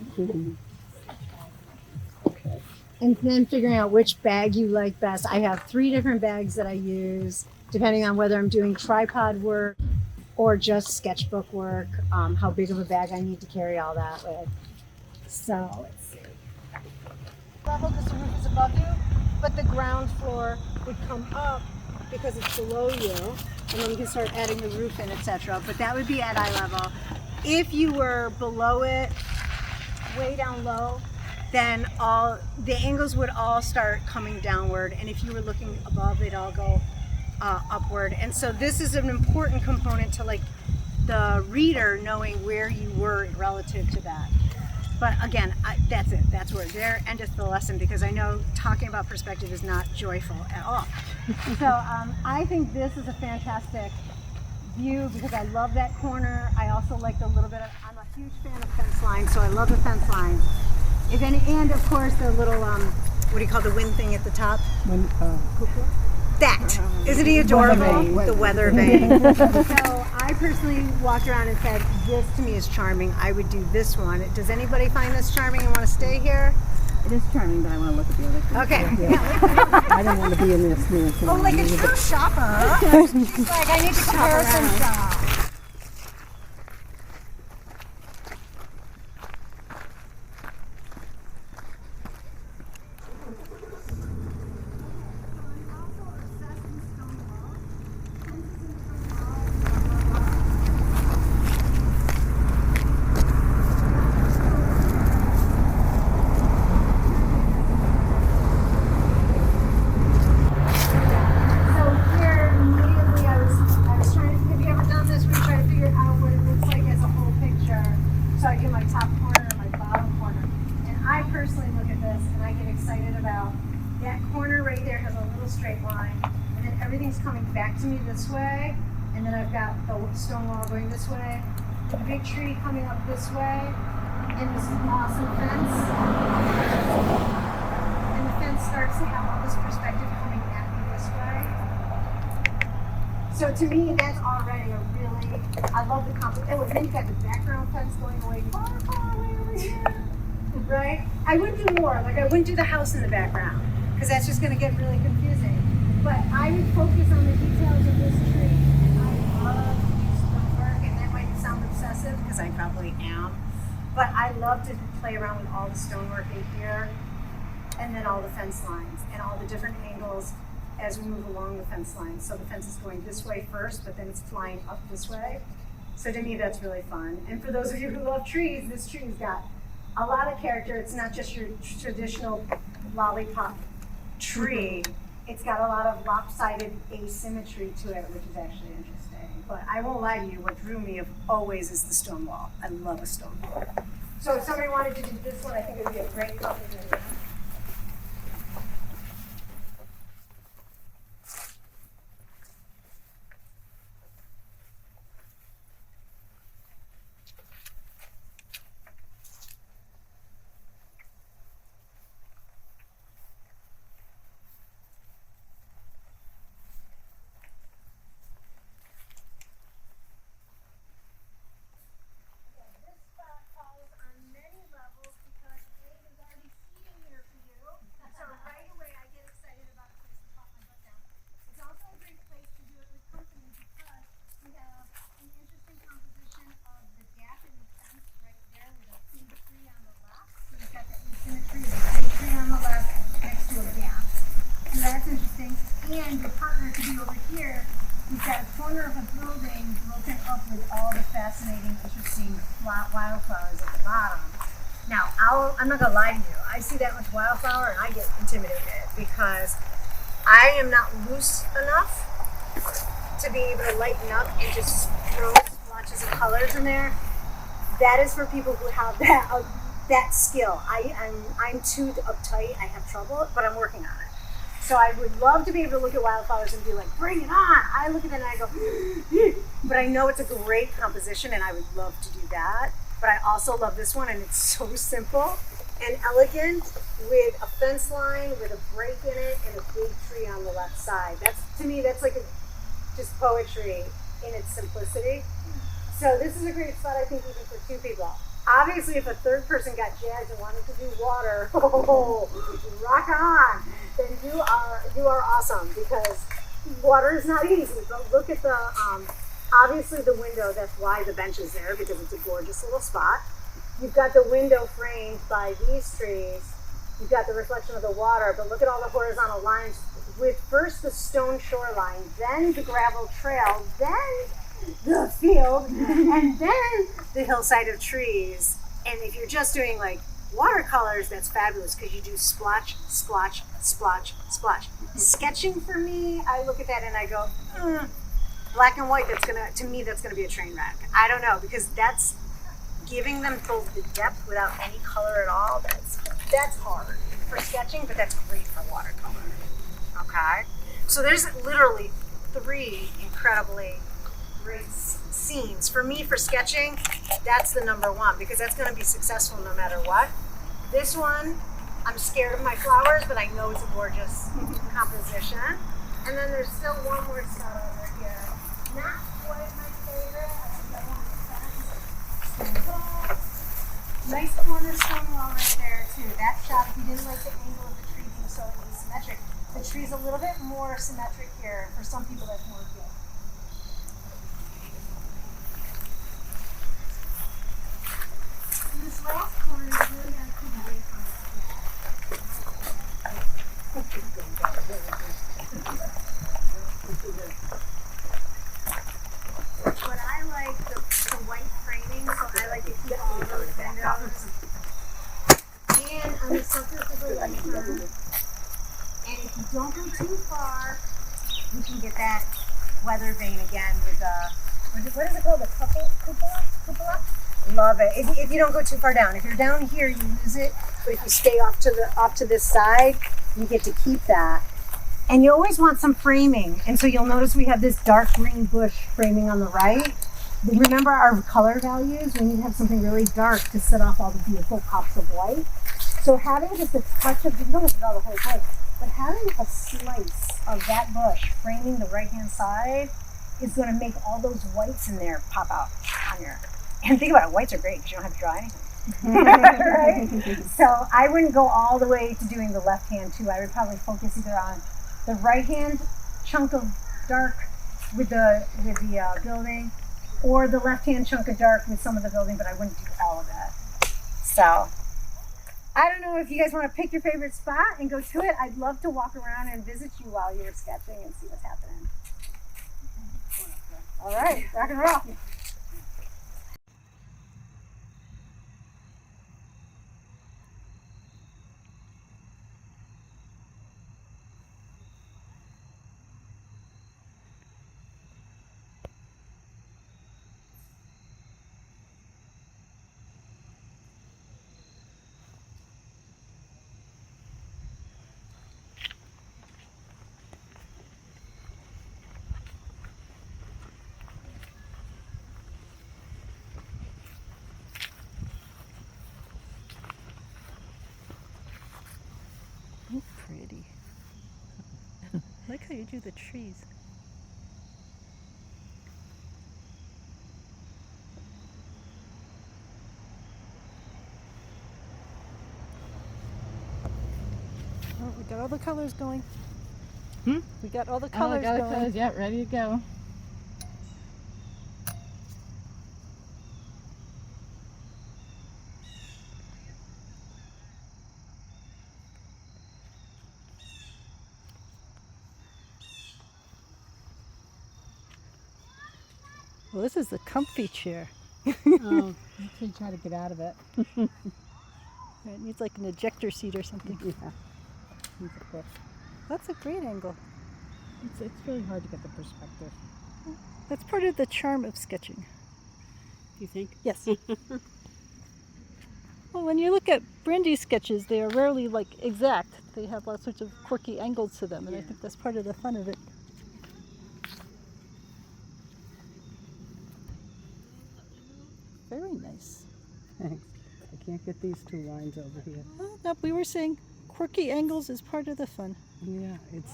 And then figuring out which bag you like best. I have 3 different bags that I use depending on whether I'm doing tripod work or just sketchbook work, how big of a bag I need to carry all that with. So let's see. Level because the roof is above you, but the ground floor would come up because it's below you, and then you can start adding the roof in, etc. But that would be at eye level. If you were below it, way down low, then all the angles would all start coming downward, and if you were looking above, they'd all go upward. And so this is an important component to like the reader knowing where you were relative to that. But again, that's it. That's where there endeth the lesson, because I know talking about perspective is not joyful at all. So I think this is a fantastic view because I love that corner. I also like the little bit of, I'm a huge fan of fence lines, so I love the fence lines. If any, and of course the little, what do you call the wind thing at the top? That! Isn't he adorable? The weather vane. So I personally walked around and said, this to me is charming. I would do this one. Does anybody find this charming and want to stay here? It is charming, but I want to look at the other thing. Okay. Yeah. I don't want to be in this mess. Oh, like a true shopper. She's like, I need to comparison shop. This way, and then I've got the stone wall going this way, the big tree coming up this way, and this awesome fence. And the fence starts to have all this perspective coming at me this way. So to me, that's already a really, I love the compliment. And then you've got the background fence going away far, far away over here, right? I wouldn't do more, like I wouldn't do the house in the background, because that's just going to get really confusing. But I would focus on the details of this tree. I love to do stonework, and that might sound obsessive because I probably am. But I love to play around with all the stonework in here, and then all the fence lines and all the different angles as we move along the fence lines. So the fence is going this way first, but then it's flying up this way. So to me, that's really fun. And for those of you who love trees, this tree's got a lot of character. It's not just your traditional lollipop tree. It's got a lot of lopsided asymmetry to it, which is actually interesting. But I won't lie to you, what drew me always is the stone wall. I love a stone wall. So if somebody wanted to do this one, I think it would be a great combination. And your partner could be over here. You've got a corner of a building broken up with all the fascinating, interesting wildflowers at the bottom. Now, I'm not gonna lie to you. I see that much wildflower and I get intimidated because I am not loose enough to be able to lighten up and just throw splotches of colors in there. That is for people who have that skill. I'm too uptight. I have trouble, but I'm working on it. So I would love to be able to look at wildflowers and be like, bring it on. I look at them and I go, but I know it's a great composition and I would love to do that. But I also love this one, and it's so simple and elegant with a fence line with a break in it and a big tree on the left side. To me, that's like just poetry in its simplicity. So this is a great spot, I think, even for two people. Obviously, if a third person got jazzed and wanted to do water, rock on, then you are awesome, because water is not easy. But look at the, obviously the window, that's why the bench is there, because it's a gorgeous little spot. You've got the window framed by these trees. You've got the reflection of the water, but look at all the horizontal lines with first the stone shoreline, then the gravel trail, then the field, and then the hillside of trees. And if you're just doing like watercolors, that's fabulous because you do splotch, splotch, splotch, splotch. Sketching for me, I look at that and I go, black and white, to me, that's gonna be a train wreck. I don't know, because that's giving them both the depth without any color at all. That's hard for sketching, but that's great for watercolor. Okay? So there's literally 3 incredibly great scenes. For me, for sketching, that's the number 1 because that's going to be successful no matter what. This one, I'm scared of my flowers, but I know it's a gorgeous composition. And then there's still one more spot over here. Not quite my favorite. I think I want to nice cornerstone wall right there too. That shot, if you didn't like the angle of the tree being so asymmetric, the tree's a little bit more symmetric here. For some people, that's more appealing. And this last corner is really going to come away from But I like the white framing, so I like to keep all those windows. And on the surface of the lantern. And if you don't go too far, you can get that weather vane again with what is it called? The cupola? Love it. If you don't go too far down. If you're down here, you lose it. But if you stay off to this side, you get to keep that. And you always want some framing. And so you'll notice we have this dark green bush framing on the right. Remember our color values? We need to have something really dark to set off all the beautiful pops of white. So having just a touch of, you don't have to draw the whole bush, but having a slice of that bush framing the right-hand side is going to make all those whites in there pop out on your. And think about it, whites are great because you don't have to draw anything. Right? So I wouldn't go all the way to doing the left hand too. I would probably focus either on the right hand chunk of dark with the building, or the left hand chunk of dark with some of the building, but I wouldn't do all of that. So I don't know if you guys want to pick your favorite spot and go to it. I'd love to walk around and visit you while you're sketching and see what's happening. All right, rock and roll. Pretty. I like how you do the trees. Oh, we got all the colors going. We got all the colors going. Yeah, ready to go. Well, this is the comfy chair. Oh, you should try to get out of it. It needs like an ejector seat or something. Yeah. It's a bit- That's a great angle. It's really hard to get the perspective. That's part of the charm of sketching. Do you think? Yes. Well, when you look at Brandi's sketches, they are rarely like exact. They have all sorts of quirky angles to them, and I think that's part of the fun of it. Very nice. Thanks. I can't get these 2 lines over here. Well, no, we were saying quirky angles is part of the fun. Yeah, it's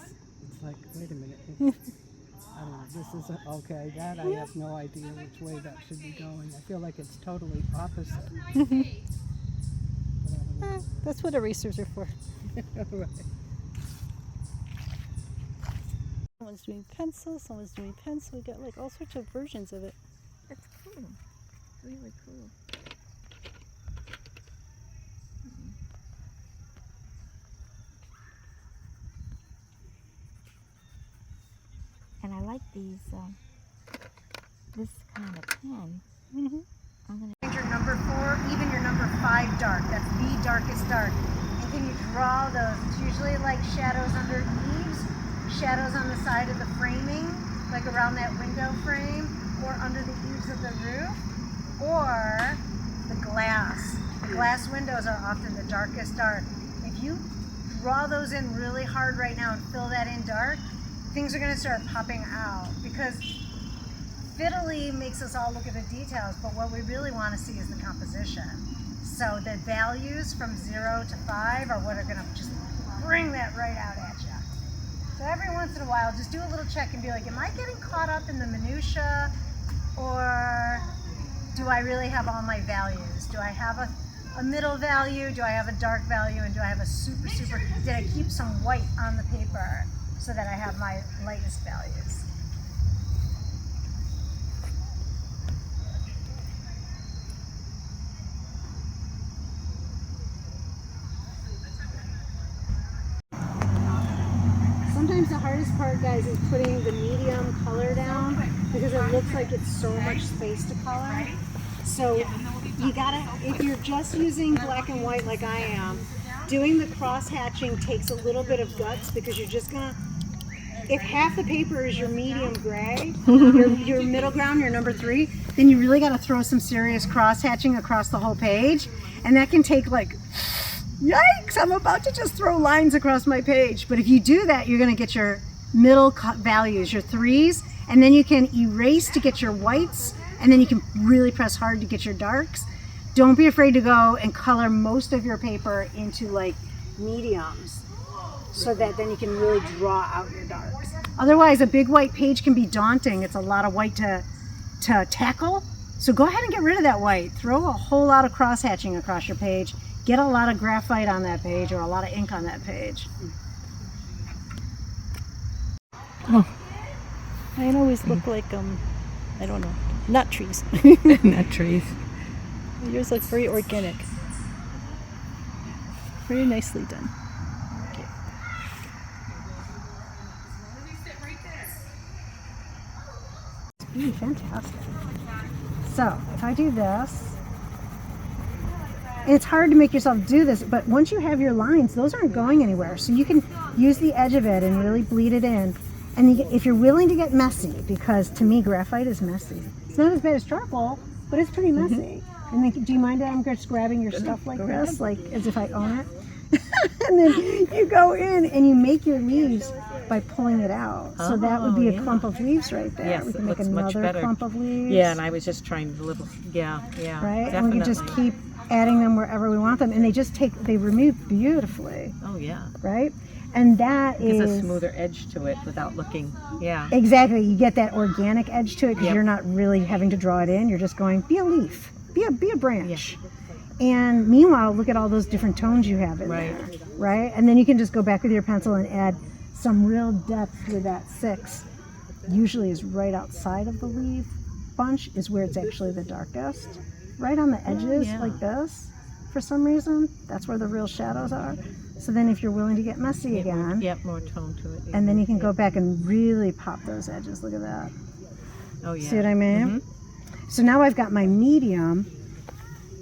like, wait a minute. I don't know, this is okay. That I have no idea which way that should be going. I feel like it's totally opposite. But I don't know. That's what erasers are for. Right. Someone's doing pencil, someone's doing pencil. We got like all sorts of versions of it. It's cool. Really cool. like these, this kind of pen. Mm-hmm. I'm gonna. Your number 4, even your number 5 dark. That's the darkest dark. And can you draw those? It's usually like shadows under eaves, shadows on the side of the framing, like around that window frame, or under the eaves of the roof, or the glass. The glass windows are often the darkest dark. If you draw those in really hard right now and fill that in dark, things are going to start popping out, because fiddly makes us all look at the details, but what we really want to see is the composition. So the values from 0 to 5 are what are going to just bring that right out at you. So every once in a while, just do a little check and be like, am I getting caught up in the minutia, or do I really have all my values? Do I have a middle value? Do I have a dark value? And do I have a super, did I keep some white on the paper so that I have my lightest values? Sometimes the hardest part, guys, is putting the medium color down, because it looks like it's so much space to color. So you gotta, if you're just using black and white like I am, doing the cross hatching takes a little bit of guts, because you're just gonna, if half the paper is your medium gray, your middle ground, your number 3, then you really gotta throw some serious cross hatching across the whole page. And that can take like, yikes, I'm about to just throw lines across my page. But if you do that, you're going to get your middle values, your 3s, and then you can erase to get your whites, and then you can really press hard to get your darks. Don't be afraid to go and color most of your paper into like mediums, so that then you can really draw out your darks. Otherwise, a big white page can be daunting. It's a lot of white to tackle. So go ahead and get rid of that white. Throw a whole lot of cross hatching across your page. Get a lot of graphite on that page, or a lot of ink on that page. Oh, mine always look like I don't know, nut trees. Nut trees. Yours look very organic. Very nicely done. Okay. It's really fantastic. So if I do this, it's hard to make yourself do this, but once you have your lines, those aren't going anywhere. So you can use the edge of it and really bleed it in. And if you're willing to get messy, because to me graphite is messy. It's not as bad as charcoal, but it's pretty messy. And then, do you mind that I'm just grabbing your stuff like this, like as if I own it? And then you go in and you make your leaves by pulling it out. So that would be a clump of leaves right there. Yes, we can it make looks much another better. clump of leaves. Yeah, and I was just trying to little, yeah, Right? definitely. And we can just keep adding them wherever we want them, and they remove beautifully, Oh yeah, right? And that gives is a smoother edge to it without looking. Yeah. exactly, you get that organic edge to it, because Yep. you're not really having to draw it in. You're just going, be a leaf, be a branch. And meanwhile, look at all those different tones you have in Right. there, right? And then you can just go back with your pencil and add some real depth with that 6. Usually is right outside of the leaf bunch is where it's actually the darkest. Right on the edges, yeah. like this, for some reason, that's where the real shadows are. So then if you're willing to get messy again, Yep, more tone to it. and then you can go back and really pop those edges. Look at that. Oh yeah. See what I mean? So now I've got my medium,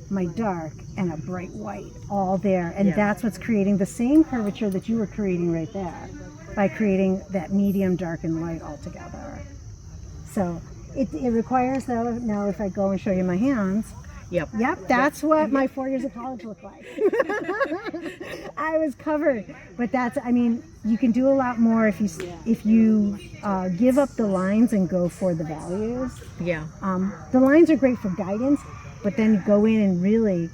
my dark, and a bright white all there. And Yeah. that's what's creating the same curvature that you were creating right there, by creating that medium, dark, and light all together. So it requires, though, now if I go and show you my hands, Yep. that's what my 4 years of college looked like. I was covered. But that's, I mean, you can do a lot more if you give up the lines and go for the values. Yeah. The lines are great for guidance, but then go in and really,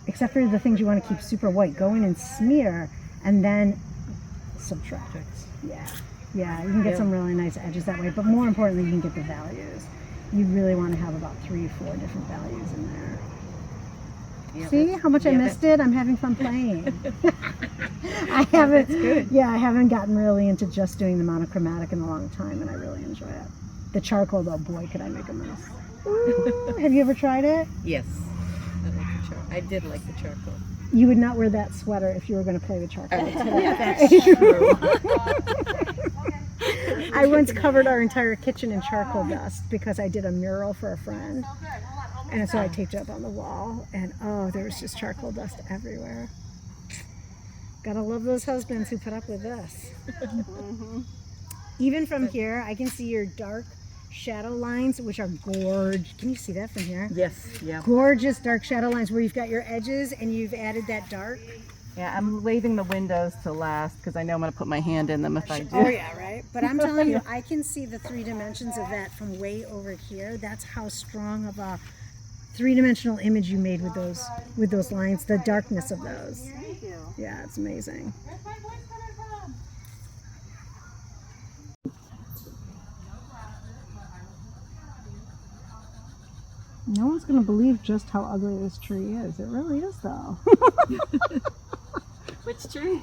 except for the things you want to keep super white, go in and smear and then subtract. Yeah, you can get some really nice edges that way, but more importantly, you can get the values. You really want to have about 3 or 4 different values in there. Yeah, See how much I missed it? I'm having fun playing. I haven't, I haven't gotten really into just doing the monochromatic in a long time, and I really enjoy it. The charcoal, though, boy, could I make a mess. Ooh, have you ever tried it? Yes. I like the charcoal. I did like the charcoal. You would not wear that sweater if you were going to play with charcoal. Yeah, that's true. I once covered our entire kitchen in charcoal dust because I did a mural for a friend. And so I taped it up on the wall, and oh, there was just charcoal dust everywhere. Gotta love those husbands who put up with this. Even from here, I can see your dark shadow lines, which are gorgeous. Can you see that from here? Yes, yeah. Gorgeous dark shadow lines where you've got your edges and you've added that dark. Yeah, I'm leaving the windows to last because I know I'm going to put my hand in them if I do. Oh yeah, right? But I'm telling you, I can see the 3 dimensions of that from way over here. That's how strong of a 3-dimensional image you made with those lines, the darkness of those. Thank you. Yeah, it's amazing. No one's going to believe just how ugly this tree is. It really is, though. Which tree?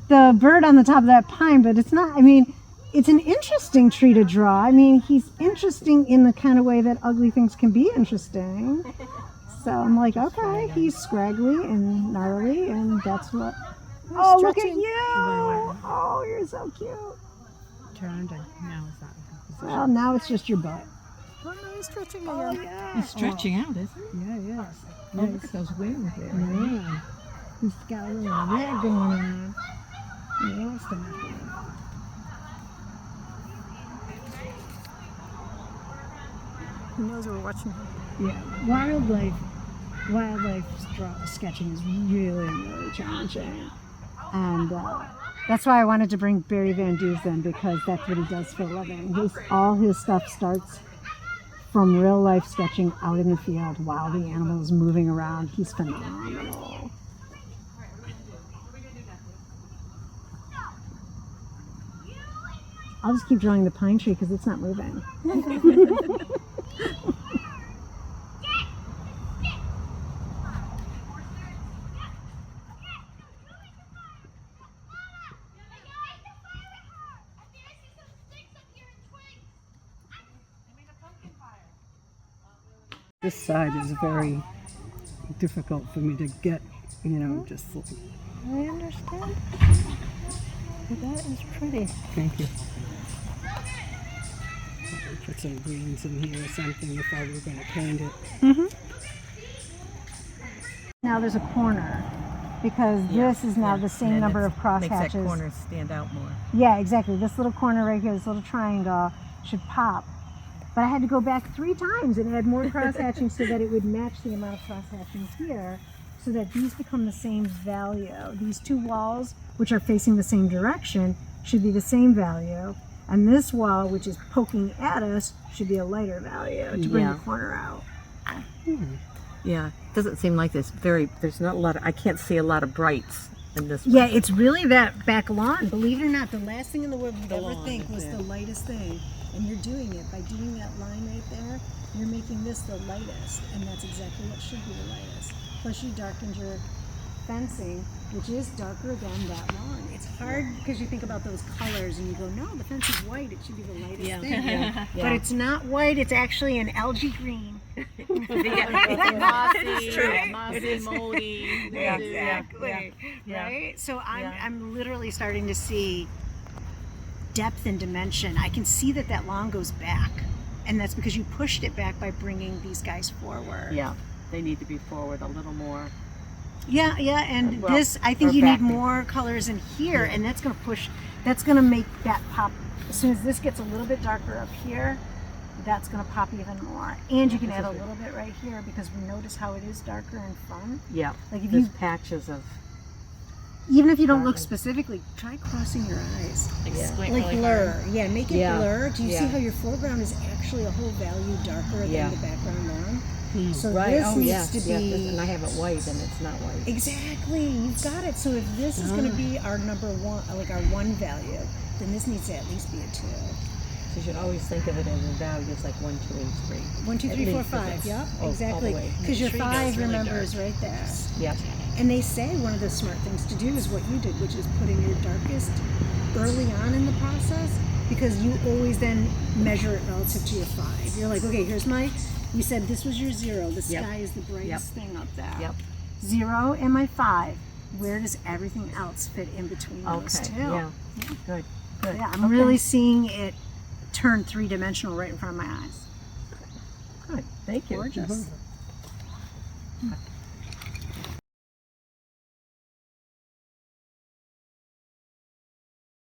The bird on the top of that pine, but it's not, I mean, it's an interesting tree to draw. I mean, he's interesting in the kind of way that ugly things can be interesting. So I'm like, okay, he's scraggly and gnarly, and that's what. Oh, look at you! Oh, you're so cute. Turned and now it's not. Well, now it's just your butt. Oh, no, he's stretching Oh, again. yeah. It's stretching out, isn't it? Yeah, yeah. Oh, look at those wings there. Yeah. He's got a little red going on. He wants to have it. He knows we're watching him. Yeah, wildlife sketching is really challenging, and that's why I wanted to bring Barry Van Dusen, because that's what he does for a living. All his stuff starts from real life sketching out in the field while the animal is moving around. He's phenomenal. I'll just keep drawing the pine tree because it's not moving. This side is very difficult for me to get, just like, I understand. That is pretty. thank you. Put some greens in here or something if I were going to paint it. Now there's a corner because this is now the same number of cross Makes hatches. that corner stand out more. Yeah, exactly. This little corner right here, this little triangle should pop. But I had to go back 3 times and add more cross hatching so that it would match the amount of cross hatching here, so that these become the same value. These 2 walls, which are facing the same direction, should be the same value. And this wall, which is poking at us, should be a lighter value to bring the corner out. Yeah, doesn't seem like there's not a lot I can't see a lot of brights in this Yeah, it's really that back lawn. Believe it or not, the last thing in the world you'd ever lawn think is was there. the lightest thing. And you're doing it by doing that line right there. You're making this the lightest, and that's exactly what should be the lightest. Plus you darkened your fencing, which is darker than that lawn. It's hard because you think about those colors and you go, no, the fence is white, it should be the lightest thing. But it's not white, it's actually an algae green. Mossy, moldy. Exactly. Right? So I'm literally starting to see depth and dimension. I can see that lawn goes back, and that's because you pushed it back by bringing these guys forward. Yeah, they need to be forward a little more. Yeah, and Well, this, I think or you need back. more colors in here, and that's going to push, that's going to make that pop. As soon as this gets a little bit darker up here, that's going to pop even more. And you can add a little bit right here, because we notice how it is darker in front. Yeah, Like if there's you, patches of even if you don't look specifically, try crossing your eyes. Like blur. Yeah, make it blur. Do you see how your foreground is actually a whole value darker than the background lawn? So this needs to be... and I have it white and it's not white. Exactly, you've got it. So if this is going to be our number 1, like our 1 value, then this needs to at least be a 2. So you should always think of it as values like 1, 2, and 3. 1, 2, 3, 4, 5. Yep, exactly. Because your 5, remember, is right there. Yep. And they say one of the smart things to do is what you did, which is putting your darkest early on in the process, because you always then measure it relative to your 5. You're like, okay, here's my, you said this was your 0. The sky is the brightest thing up there. Yep. 0 and my 5. Where does everything else fit in between those two? Yeah. Good. Good. Yeah, I'm really seeing it turn three-dimensional right in front of my eyes. Good. Thank you. Gorgeous.